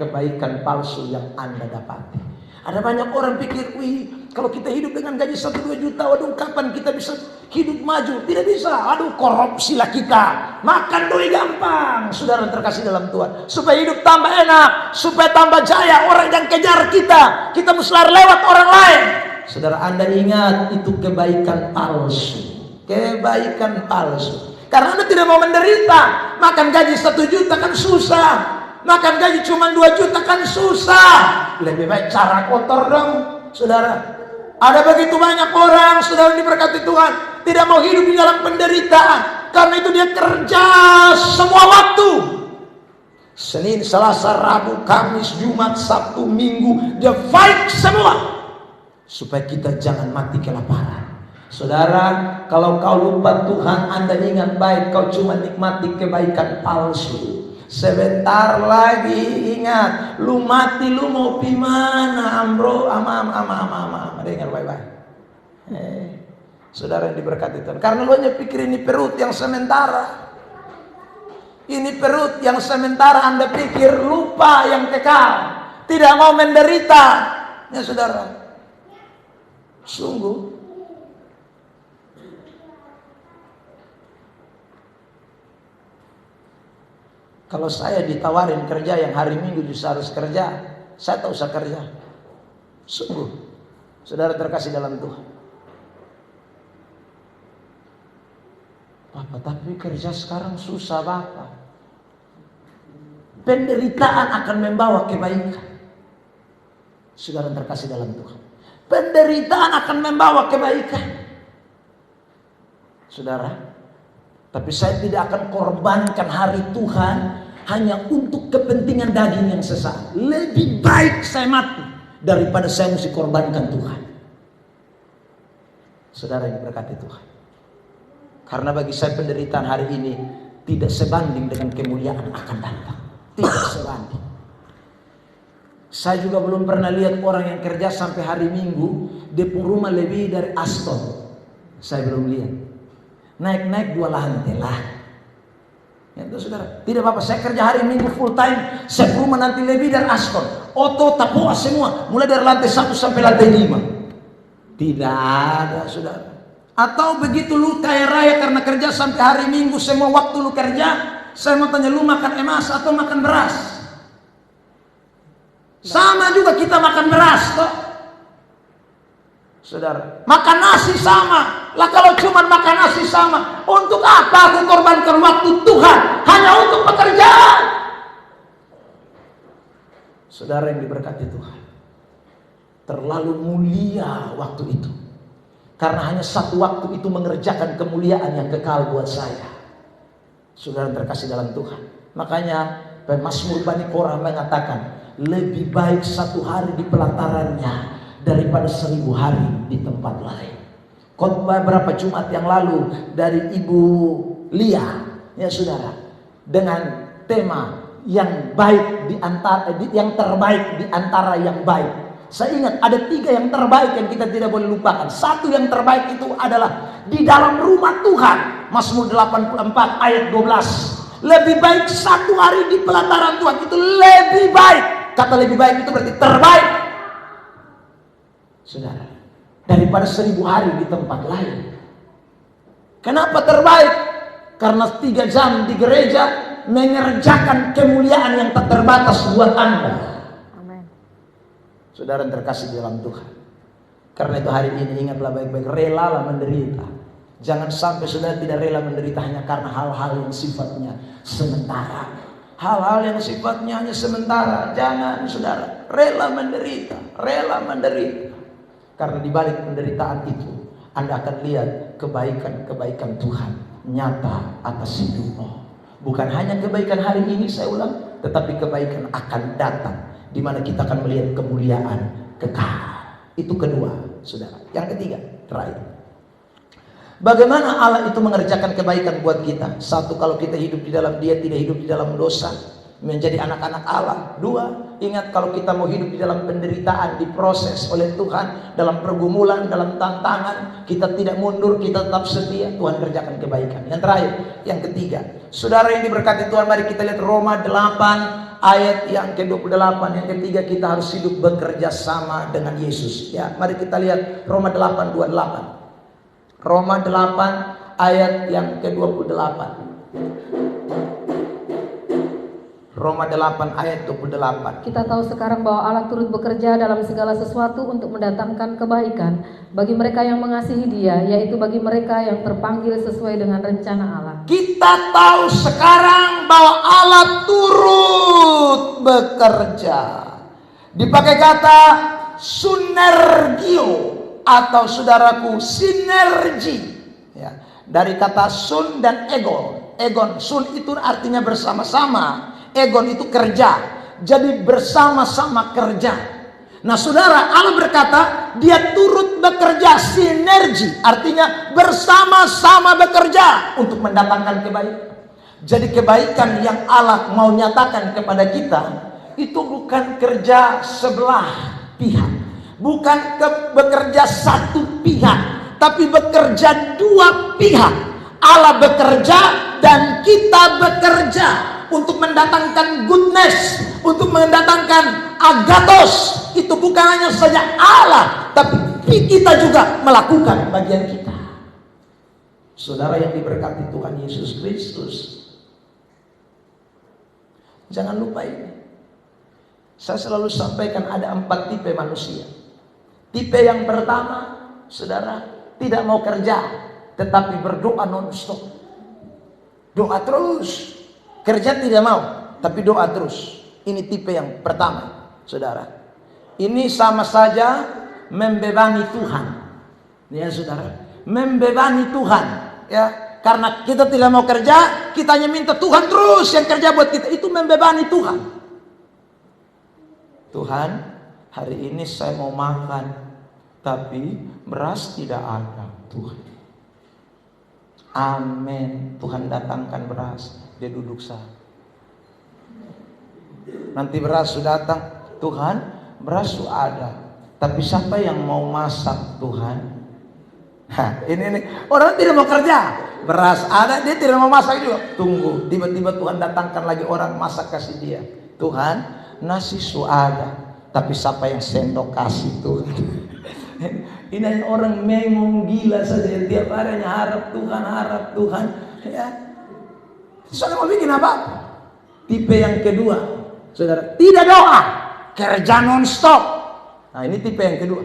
kebaikan palsu yang Anda dapati. Ada banyak orang pikir, wih, kalau kita hidup dengan gaji 1-2 juta, waduh kapan kita bisa hidup maju? Tidak bisa. Aduh, korupsi lah kita, makan doi gampang. Saudara terkasih dalam Tuhan, supaya hidup tambah enak, supaya tambah jaya, orang yang kejar kita mesti lari lewat orang lain. Saudara, Anda ingat, itu kebaikan palsu. Kebaikan palsu. Karena Anda tidak mau menderita. Makan gaji 1 juta kan susah, makan gaji cuma 2 juta kan susah. Lebih baik cara kotor dong, saudara. Ada begitu banyak orang, saudara diberkati Tuhan, tidak mau hidup di dalam penderitaan. Karena itu dia kerja semua waktu. Senin, Selasa, Rabu, Kamis, Jumat, Sabtu, Minggu, dia fight semua supaya kita jangan mati kelaparan. Saudara, kalau kau lupa Tuhan, Anda ingat baik, kau cuma nikmati kebaikan palsu. Sebentar lagi ingat, lu mati lu mau pi mana ambro ama dengar baik-baik. Saudara yang diberkati Tuhan, karena lu hanya pikir ini perut yang sementara. Ini perut yang sementara, Anda pikir, lupa yang kekal. Tidak mau menderita. Ya saudara, sungguh kalau saya ditawarin kerja yang hari Minggu justru harus kerja, saya tak usah kerja. Sungguh, saudara terkasih dalam Tuhan. Bapak, tapi kerja sekarang susah Bapak. Penderitaan akan membawa kebaikan. Saudara terkasih dalam Tuhan, penderitaan akan membawa kebaikan. Saudara, tapi saya tidak akan korbankan hari Tuhan hanya untuk kepentingan daging yang sesaat. Lebih baik saya mati daripada saya mesti korbankan Tuhan. Saudara yang diberkati Tuhan, karena bagi saya penderitaan hari ini tidak sebanding dengan kemuliaan akan datang. Tidak sebanding. Saya juga belum pernah lihat orang yang kerja sampai hari Minggu, dia pun rumah lebih dari Aston. Saya belum lihat. Naik-naik 2 lantai lah. Itu saudara. Tidak apa-apa, saya kerja hari Minggu full time, saya rumah nanti lebih dari Aston. Oto, tapua semua, mulai dari lantai 1 sampai lantai 5. Tidak ada saudara. Atau begitu lu kaya raya karena kerja sampai hari Minggu, semua waktu lu kerja, saya mau tanya, lu makan emas atau makan beras? Sama juga kita makan beras toh. Saudara, makan nasi sama. Lah kalau cuma makan nasi sama, untuk apa aku korbankan waktu Tuhan hanya untuk pekerjaan? Saudara yang diberkati Tuhan, terlalu mulia waktu itu. Karena hanya satu waktu itu mengerjakan kemuliaan yang kekal buat saya. Saudara terkasih dalam Tuhan. Makanya Mazmur Bani Korah mengatakan, lebih baik 1 hari di pelatarannya daripada 1000 hari di tempat lain. Khotbah berapa Jumat yang lalu dari Ibu Lia, ya saudara, dengan tema yang baik di antara yang terbaik di antara yang baik. Saya ingat ada 3 yang terbaik yang kita tidak boleh lupakan. 1 yang terbaik itu adalah di dalam rumah Tuhan. Mazmur 84 ayat 12. Lebih baik 1 hari di pelataran Tuhan, itu lebih baik. Kata lebih baik itu berarti terbaik, saudara, daripada 1000 hari di tempat lain. Kenapa terbaik? Karena 3 jam di gereja mengerjakan kemuliaan yang tak terbatas buat Anda. Amin. Saudara terkasih dalam Tuhan. Karena itu hari ini ingatlah baik-baik, relalah menderita. Jangan sampai saudara tidak rela menderita hanya karena hal-hal yang sifatnya sementara. Hal-hal yang sifatnya hanya sementara. Jangan saudara, rela menderita, rela menderita. Karena di balik penderitaan itu Anda akan lihat kebaikan-kebaikan Tuhan nyata atas hidupmu. Bukan hanya kebaikan hari ini, saya ulang, tetapi kebaikan akan datang, di mana kita akan melihat kemuliaan kekal. Itu kedua, saudara. Yang ketiga, terakhir, bagaimana Allah itu mengerjakan kebaikan buat kita? 1, kalau kita hidup di dalam Dia, tidak hidup di dalam dosa, menjadi anak-anak Allah. 2, ingat kalau kita mau hidup di dalam penderitaan, diproses oleh Tuhan, dalam pergumulan, dalam tantangan, kita tidak mundur, kita tetap setia, Tuhan kerjakan kebaikan. Yang terakhir, yang ketiga, saudara yang diberkati Tuhan, mari kita lihat Roma 8 ayat yang ke-28. Yang ketiga, kita harus hidup bekerja sama dengan Yesus. Ya, mari kita lihat Roma 8:28. Roma 8 ayat yang ke-28. Roma 8 ayat 28. Kita tahu sekarang bahwa Allah turut bekerja dalam segala sesuatu untuk mendatangkan kebaikan bagi mereka yang mengasihi Dia, yaitu bagi mereka yang terpanggil sesuai dengan rencana Allah. Kita tahu sekarang bahwa Allah turut bekerja. Dipakai kata sunergio atau saudaraku sinergi, ya, dari kata sun dan egon. Egon, sun itu artinya bersama-sama, egon itu kerja. Jadi bersama-sama kerja. Nah saudara, Allah berkata Dia turut bekerja, sinergi, artinya bersama-sama bekerja untuk mendatangkan kebaikan. Jadi kebaikan yang Allah mau nyatakan kepada kita itu bukan kerja sebelah pihak, bukan bekerja satu pihak, tapi bekerja 2 pihak. Allah bekerja dan kita bekerja untuk mendatangkan goodness, untuk mendatangkan agathos. Itu bukan hanya saja Allah, tapi kita juga melakukan bagian kita. Saudara yang diberkati Tuhan Yesus Kristus, jangan lupa ini. Saya selalu sampaikan ada 4 tipe manusia. Tipe yang pertama, saudara, tidak mau kerja, tetapi berdoa non-stop. Doa terus. Kerja tidak mau, tapi doa terus. Ini tipe yang pertama, saudara. Ini sama saja membebani Tuhan. Ya saudara, membebani Tuhan. Ya, karena kita tidak mau kerja, kita hanya minta Tuhan terus yang kerja buat kita. Itu membebani Tuhan. Tuhan, hari ini saya mau makan, tapi beras tidak ada, Tuhan. Amin. Tuhan datangkan beras. Dia duduk sana. Nanti beras sudah datang. Tuhan, beras sudah ada, tapi siapa yang mau masak, Tuhan? Ini orang tidak mau kerja, beras ada, dia tidak mau masak juga. Tunggu, tiba-tiba Tuhan datangkan lagi orang masak kasih dia. Tuhan, nasi su ada, tapi siapa yang sendok kasih Tuhan? Ini orang memang gila saja, tiap hari hanya harap Tuhan, ya. Saudara mau bikin apa? Tipe yang kedua, saudara, tidak doa, kerja non-stop. Nah ini tipe yang kedua.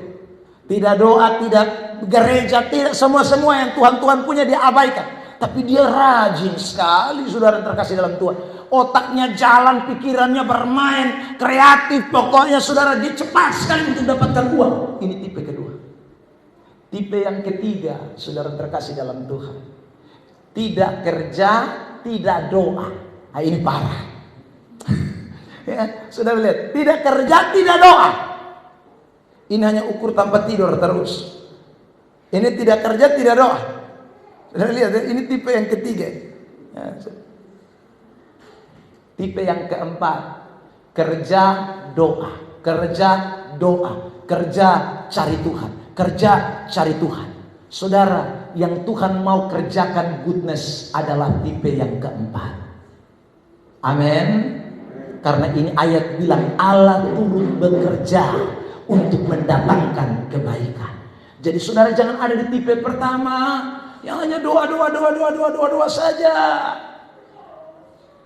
Tidak doa, tidak gereja, tidak semua yang Tuhan punya dia abaikan. Tapi dia rajin sekali, saudara terkasih dalam Tuhan. Otaknya jalan, pikirannya bermain, kreatif. Pokoknya saudara dia cepat sekali untuk dapatkan uang. Ini tipe kedua. Tipe yang ketiga, saudara terkasih dalam Tuhan. Tidak kerja, tidak doa. Nah, ini parah. Ya, saudara lihat, tidak kerja, tidak doa. Ini hanya ukur tanpa tidur terus. Ini tidak kerja, tidak doa. Saudara lihat, ini tipe yang ketiga. Ya, tipe yang keempat, kerja doa, kerja doa, kerja cari Tuhan, kerja cari Tuhan. Saudara, yang Tuhan mau kerjakan goodness adalah tipe yang keempat. Amin. Karena ini ayat bilang Allah turut bekerja untuk mendatangkan kebaikan. Jadi saudara jangan ada di tipe pertama yang hanya doa saja.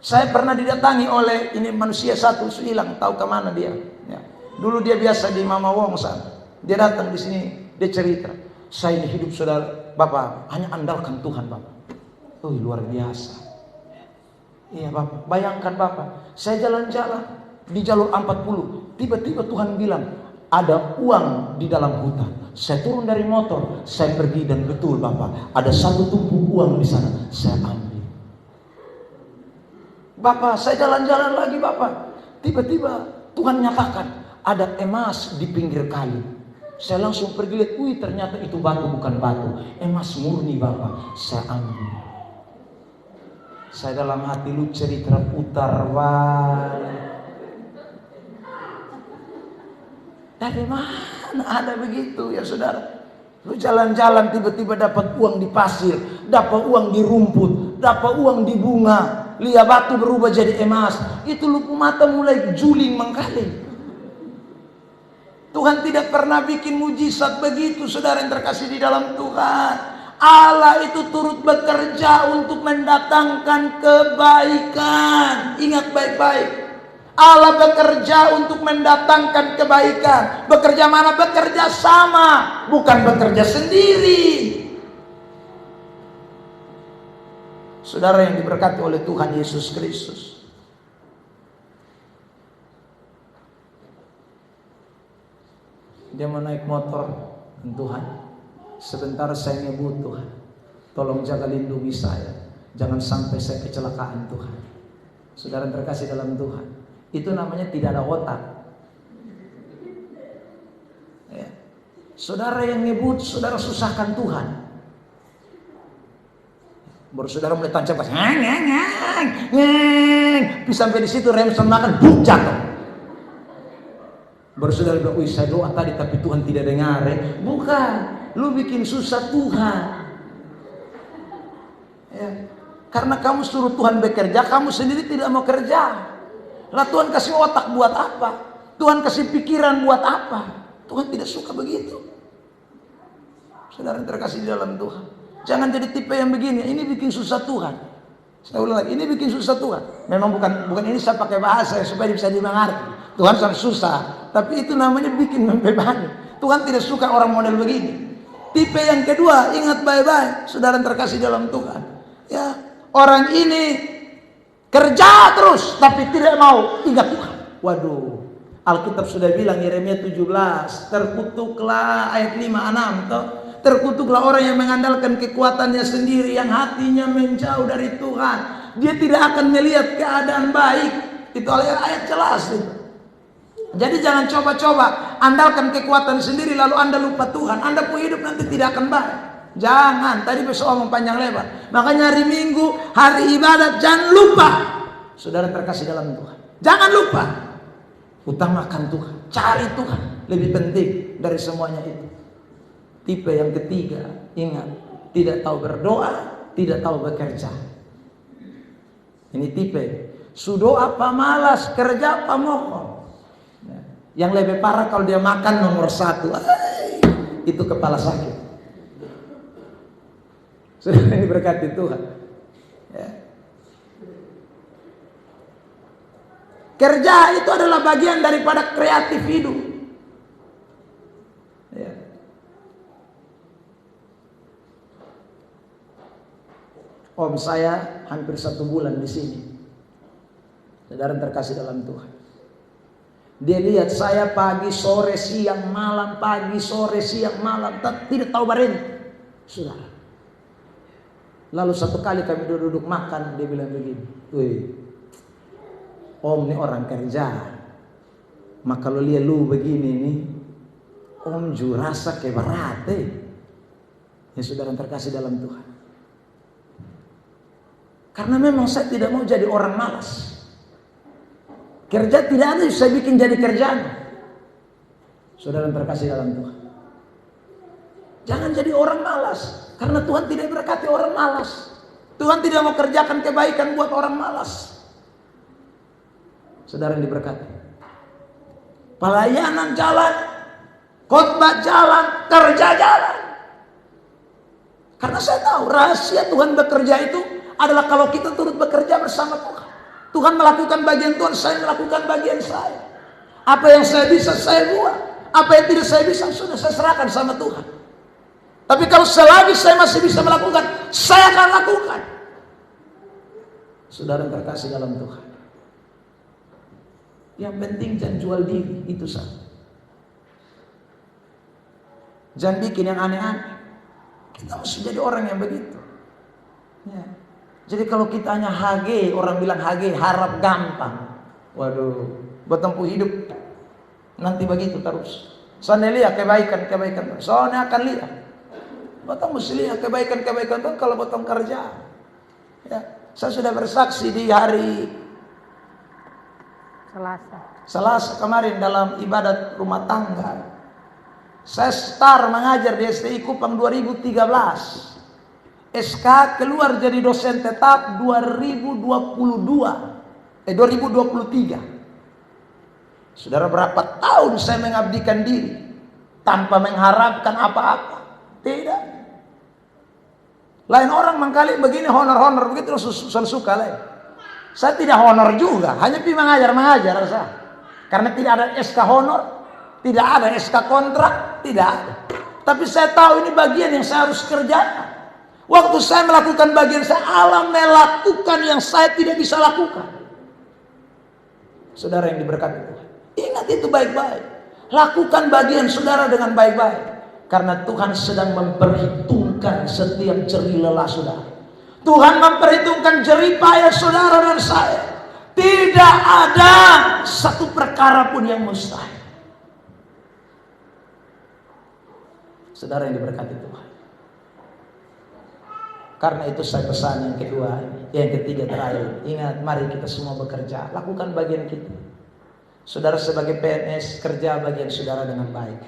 Saya pernah didatangi oleh ini manusia satu hilang, tahu kemana dia? Ya. Dulu dia biasa di Mama Wong sana. Dia datang di sini, dia cerita, saya ini hidup saudara, Bapak hanya andalkan Tuhan Bapak. Oh luar biasa. Iya Bapak, bayangkan Bapak, saya jalan-jalan di jalur 40, tiba-tiba Tuhan bilang ada uang di dalam hutan. Saya turun dari motor, saya pergi dan betul Bapak, ada satu tumpuk uang di sana, saya ambil. Bapak, saya jalan-jalan lagi Bapak, tiba-tiba Tuhan nyatakan ada emas di pinggir kali. Saya langsung pergi lihat, wih ternyata itu batu bukan batu, emas murni Bapak, saya ambil. Saya dalam hati lu cerita putar balik. Dari mana ada begitu ya saudara? Lu jalan-jalan tiba-tiba dapat uang di pasir, dapat uang di rumput, dapat uang di bunga, lihat batu berubah jadi emas. Itu lu mata mulai juling mengkali. Tuhan tidak pernah bikin mujizat begitu saudara yang terkasih di dalam Tuhan. Allah itu turut bekerja untuk mendatangkan kebaikan. Ingat baik-baik. Allah bekerja untuk mendatangkan kebaikan. Bekerja mana? Bekerja sama, bukan bekerja sendiri. Saudara yang diberkati oleh Tuhan Yesus Kristus. Dia mau naik motor Tuhan. Sebentar saya ngebut Tuhan, tolong jaga lindungi saya, jangan sampai saya kecelakaan Tuhan. Saudara terkasih dalam Tuhan, itu namanya tidak ada otak. Ya. Saudara yang ngebut, saudara susahkan Tuhan. Baru saudara mulai tancap pas, sampai di situ rem semakan, buk jatuh. Baru saudara bilang, wih saya doa tadi tapi Tuhan tidak dengar. Bukan, lu bikin susah Tuhan. Ya. Karena kamu suruh Tuhan bekerja, kamu sendiri tidak mau kerja. Lah Tuhan kasih otak buat apa? Tuhan kasih pikiran buat apa? Tuhan tidak suka begitu. Saudara yang terkasih di dalam Tuhan, jangan jadi tipe yang begini. Ini bikin susah Tuhan. Saya ulang lagi, ini bikin susah Tuhan. Memang bukan ini saya pakai bahasa supaya bisa dimengerti. Tuhan sangat susah, tapi itu namanya bikin membebani. Tuhan tidak suka orang model begini. Tipe yang kedua, ingat baik-baik, saudara terkasih dalam Tuhan. Ya, orang ini kerja terus, tapi tidak mau ingat Tuhan. Waduh, Alkitab sudah bilang Yeremia 17, terkutuklah ayat 5-6 toh. Terkutuklah orang yang mengandalkan kekuatannya sendiri, yang hatinya menjauh dari Tuhan. Dia tidak akan melihat keadaan baik. Itu ayat jelas itu. Jadi jangan coba-coba andalkan kekuatan sendiri lalu Anda lupa Tuhan. Anda pun hidup nanti tidak akan baik. Jangan. Tadi besok omong panjang lebar. Makanya hari Minggu, hari ibadat, jangan lupa. Saudara terkasih dalam Tuhan, jangan lupa. Utamakan Tuhan. Cari Tuhan. Lebih penting dari semuanya itu. Tipe yang ketiga, Ingat, tidak tahu berdoa, tidak tahu bekerja. Ini tipe. Sudo apa malas, kerja apa mohon. Yang lebih parah kalau dia makan nomor 1. Itu kepala sakit. Sudah diberkati Tuhan. Ya. Kerja itu adalah bagian daripada kreatif hidup. Ya. Om saya hampir 1 bulan di sini. Saudara terkasih dalam Tuhan. Dia lihat saya pagi, sore, siang, malam, pagi, sore, siang, malam, tidak tahu berhenti. Saudara. Lalu satu kali kami duduk makan, dia bilang begini, "Wih, Om ini orang kerja. Maka kalau lihat lu begini nih, Om ju rasa kayak berat Ya saudara terkasih dalam Tuhan. Karena memang saya tidak mau jadi orang malas. Kerja tidak ada yang saya bikin jadi kerjaan. Saudara terkasih dalam Tuhan. Jangan jadi orang malas. Karena Tuhan tidak berkati orang malas. Tuhan tidak mau kerjakan kebaikan buat orang malas. Saudara yang diberkati. Pelayanan jalan, khotbah jalan, kerja jalan. Karena saya tahu rahasia Tuhan bekerja itu adalah kalau kita turut bekerja bersama Tuhan. Tuhan melakukan bagian Tuhan, saya melakukan bagian saya. Apa yang saya bisa saya buat, apa yang tidak saya bisa sudah saya serahkan sama Tuhan. Tapi kalau selagi saya masih bisa melakukan, saya akan lakukan. Saudara terkasih dalam Tuhan. Yang penting jangan jual diri, itu saja. Jangan bikin yang aneh-aneh. Kita mesti jadi orang yang begitu. Ya. Jadi kalau kita hanya HG, orang bilang HG, harap gampang. Waduh, bertempuh hidup nanti begitu terus. Soalnya lihat kebaikan. Soalnya akan lihat. Batang mesti lihat kebaikan Tuhan kalau batang kerja. Ya, saya sudah bersaksi di hari Selasa kemarin dalam ibadat rumah tangga. Saya start mengajar di STI Kupang 2013. SK keluar jadi dosen tetap 2023. Saudara, berapa tahun saya mengabdikan diri tanpa mengharapkan apa-apa? Tidak. Lain orang mengkali begini honor begitu suka lain. Saya tidak honor juga, hanya pergi mengajar saya. Karena tidak ada SK honor, tidak ada SK kontrak, tidak ada. Tapi saya tahu ini bagian yang saya harus kerjakan. Waktu saya melakukan bagian saya, Allah melakukan yang saya tidak bisa lakukan. Saudara yang diberkati Tuhan, ingat itu baik-baik. Lakukan bagian saudara dengan baik-baik. Karena Tuhan sedang memperhitungkan setiap jerih lelah saudara. Tuhan memperhitungkan jerih payah saudara dan saya. Tidak ada satu perkara pun yang mustahil. Saudara yang diberkati Tuhan. Karena itu saya pesan yang kedua, yang ketiga terakhir. Ingat, mari kita semua bekerja. Lakukan bagian kita. Saudara sebagai PNS, kerja bagian saudara dengan baik.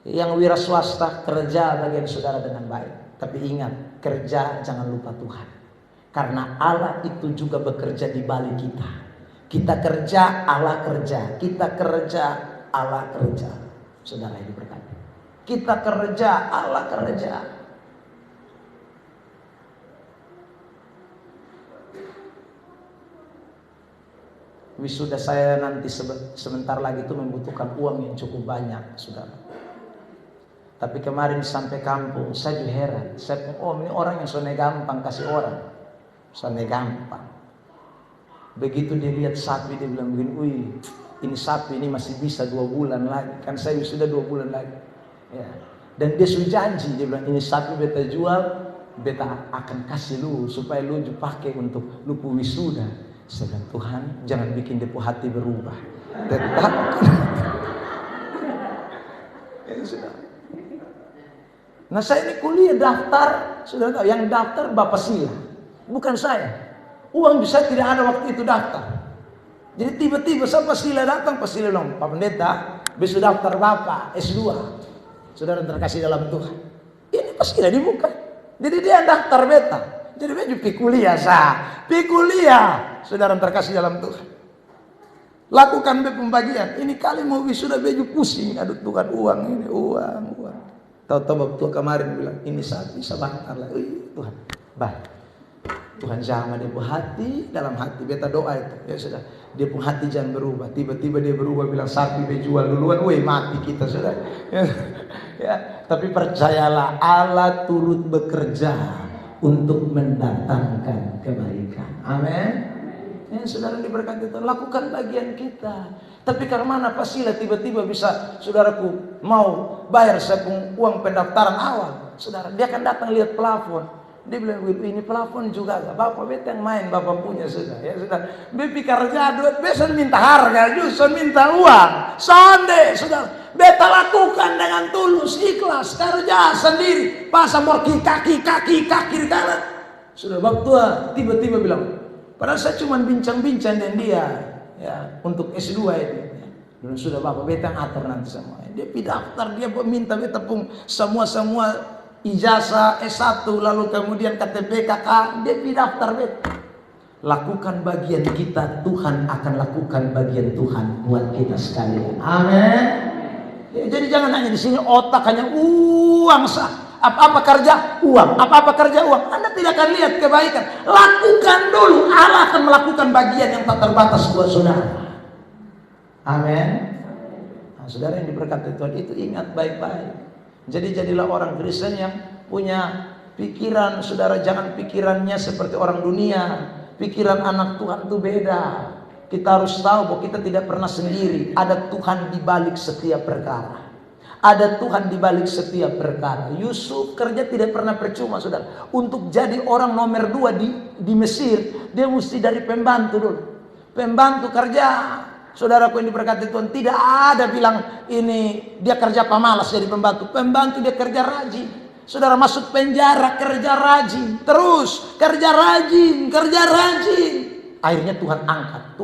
Yang wira swasta, kerja bagian saudara dengan baik. Tapi ingat, kerja jangan lupa Tuhan. Karena Allah itu juga bekerja di balik kita. Kita kerja, Allah kerja. Kita kerja, Allah kerja. Saudara yang diberkati. Kita kerja, Allah kerja. Wisuda saya nanti sebentar lagi itu membutuhkan uang yang cukup banyak, saudara. Tapi kemarin sampai kampung, saya juga heran. Saya ini orang yang soalnya gampang kasih orang. Soalnya gampang. Begitu dia lihat sapi, dia bilang begini, "Wih, ini sapi ini masih bisa 2 bulan lagi." Kan saya sudah 2 bulan lagi. Ya. Dan dia sudah janji, dia bilang, "Ini sapi beta jual, beta akan kasih lu supaya lu pakai untuk lu wisuda." Saya bilang, "Tuhan, jangan bikin depo hati berubah." Tetap. Ya, sudah. Nah, saya ini kuliah daftar, sudah tahu, yang daftar Bapak Sila, bukan saya. Uang bisa tidak ada waktu itu daftar. Jadi tiba-tiba saya Pak Sila datang, Pak Sila bilang, "Pak Pendeta, besok daftar Bapak S2." Saudara terkasih dalam Tuhan. Ini pasti tidak dibuka. Jadi dia daftar beta. Jadi baju pi kuliah sah. Pi kuliah. Saudara terkasih dalam Tuhan. Lakukan pembagian. Ini kali mau wisuda baju pusing. Aduh Tuhan, uang ini, uang. Tahu-tahu waktu kemarin bilang, ini saat bisa bakar lah. Tuhan, Tuhan jangan dia hati, dalam hati beta doa itu. Ya sudah, dia pun hati jangan berubah. Tiba-tiba dia berubah bilang sapi dijual duluan, mati kita sudah. Ya, tapi percayalah Allah turut bekerja untuk mendatangkan kebaikan. Amin. Ya, saudara diberkati Tuhan, lakukan bagian kita. Tapi karena mana pastilah tiba-tiba bisa saudaraku mau bayar saya uang pendaftaran awal. Saudara, dia akan datang lihat plafon. Dia bilang, ini plafon juga gak? Bapak beta yang main, bapak punya sudah. Ya sudah, bepi kerja duit, besan minta harga, justru minta uang. Sonde, saudara, beta lakukan dengan tulus, ikhlas, kerja sendiri. Pasang morki kaki kanan. Sudah waktu tiba-tiba bilang, padahal saya cuma bincang-bincang dengan dia, ya, untuk S2 itu. Dan sudah bapak beta atur nanti semua. Dia daftar, dia minta beta pun semua ijazah S1, lalu kemudian KTP KK, dia daftar beta. Lakukan bagian kita, Tuhan akan lakukan bagian Tuhan buat kita sekalian. Amin. Ya, jadi jangan hanya di sini otak hanya uang sah. Apa-apa kerja uang, apa-apa kerja uang. Anda tidak akan lihat kebaikan. Lakukan dulu, Allah akan melakukan bagian yang tak terbatas buat saudara. Amin. Nah, saudara yang diberkati Tuhan itu ingat baik-baik. Jadi jadilah orang Kristen yang punya pikiran, saudara, jangan pikirannya seperti orang dunia. Pikiran anak Tuhan itu beda. Kita harus tahu bahwa kita tidak pernah sendiri. Ada Tuhan di balik setiap perkara. Ada Tuhan di balik setiap perkara. Yusuf kerja tidak pernah percuma, saudara. Untuk jadi orang nomor 2 di Mesir, dia mesti dari pembantu dulu. Pembantu kerja. Saudaraku yang diberkati Tuhan, tidak ada bilang ini dia kerja pemalas jadi pembantu. Pembantu dia kerja rajin. Saudara masuk penjara kerja rajin. Terus kerja rajin. Akhirnya Tuhan angkat.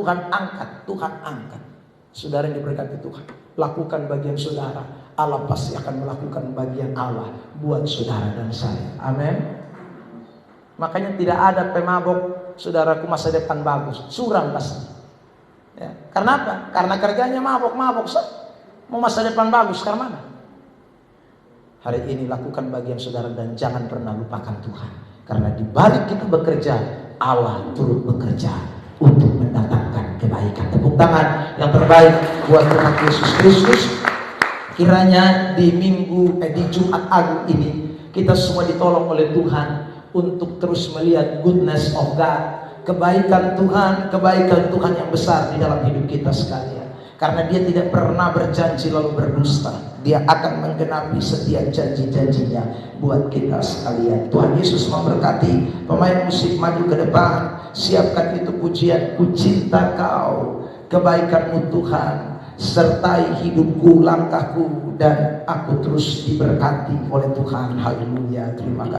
Saudara yang diberkati Tuhan, lakukan bagian saudara. Allah pasti akan melakukan bagian Allah buat saudara dan saya. Amin. Makanya tidak ada pemabok, saudaraku, masa depan bagus. Suram pasti. Ya, karena apa? Karena kerjanya mabok. Mau masa depan bagus karena mana? Hari ini lakukan bagian saudara dan jangan pernah lupakan Tuhan. Karena di balik kita bekerja, Allah turut bekerja untuk mendatangkan kebaikan. Tepuk tangan yang terbaik buat Tuhan Yesus Kristus. Kiranya di Jumat Agung ini kita semua ditolong oleh Tuhan untuk terus melihat goodness of God. Kebaikan Tuhan yang besar di dalam hidup kita sekalian. Karena dia tidak pernah berjanji lalu berdusta. Dia akan menggenapi setiap janji-janjinya buat kita sekalian. Tuhan Yesus memberkati. Pemain musik maju ke depan. Siapkan itu pujian, ku cinta kau, kebaikanmu Tuhan, sertai hidupku, langkahku, dan aku terus diberkati oleh Tuhan. Haleluya. Terima kasih.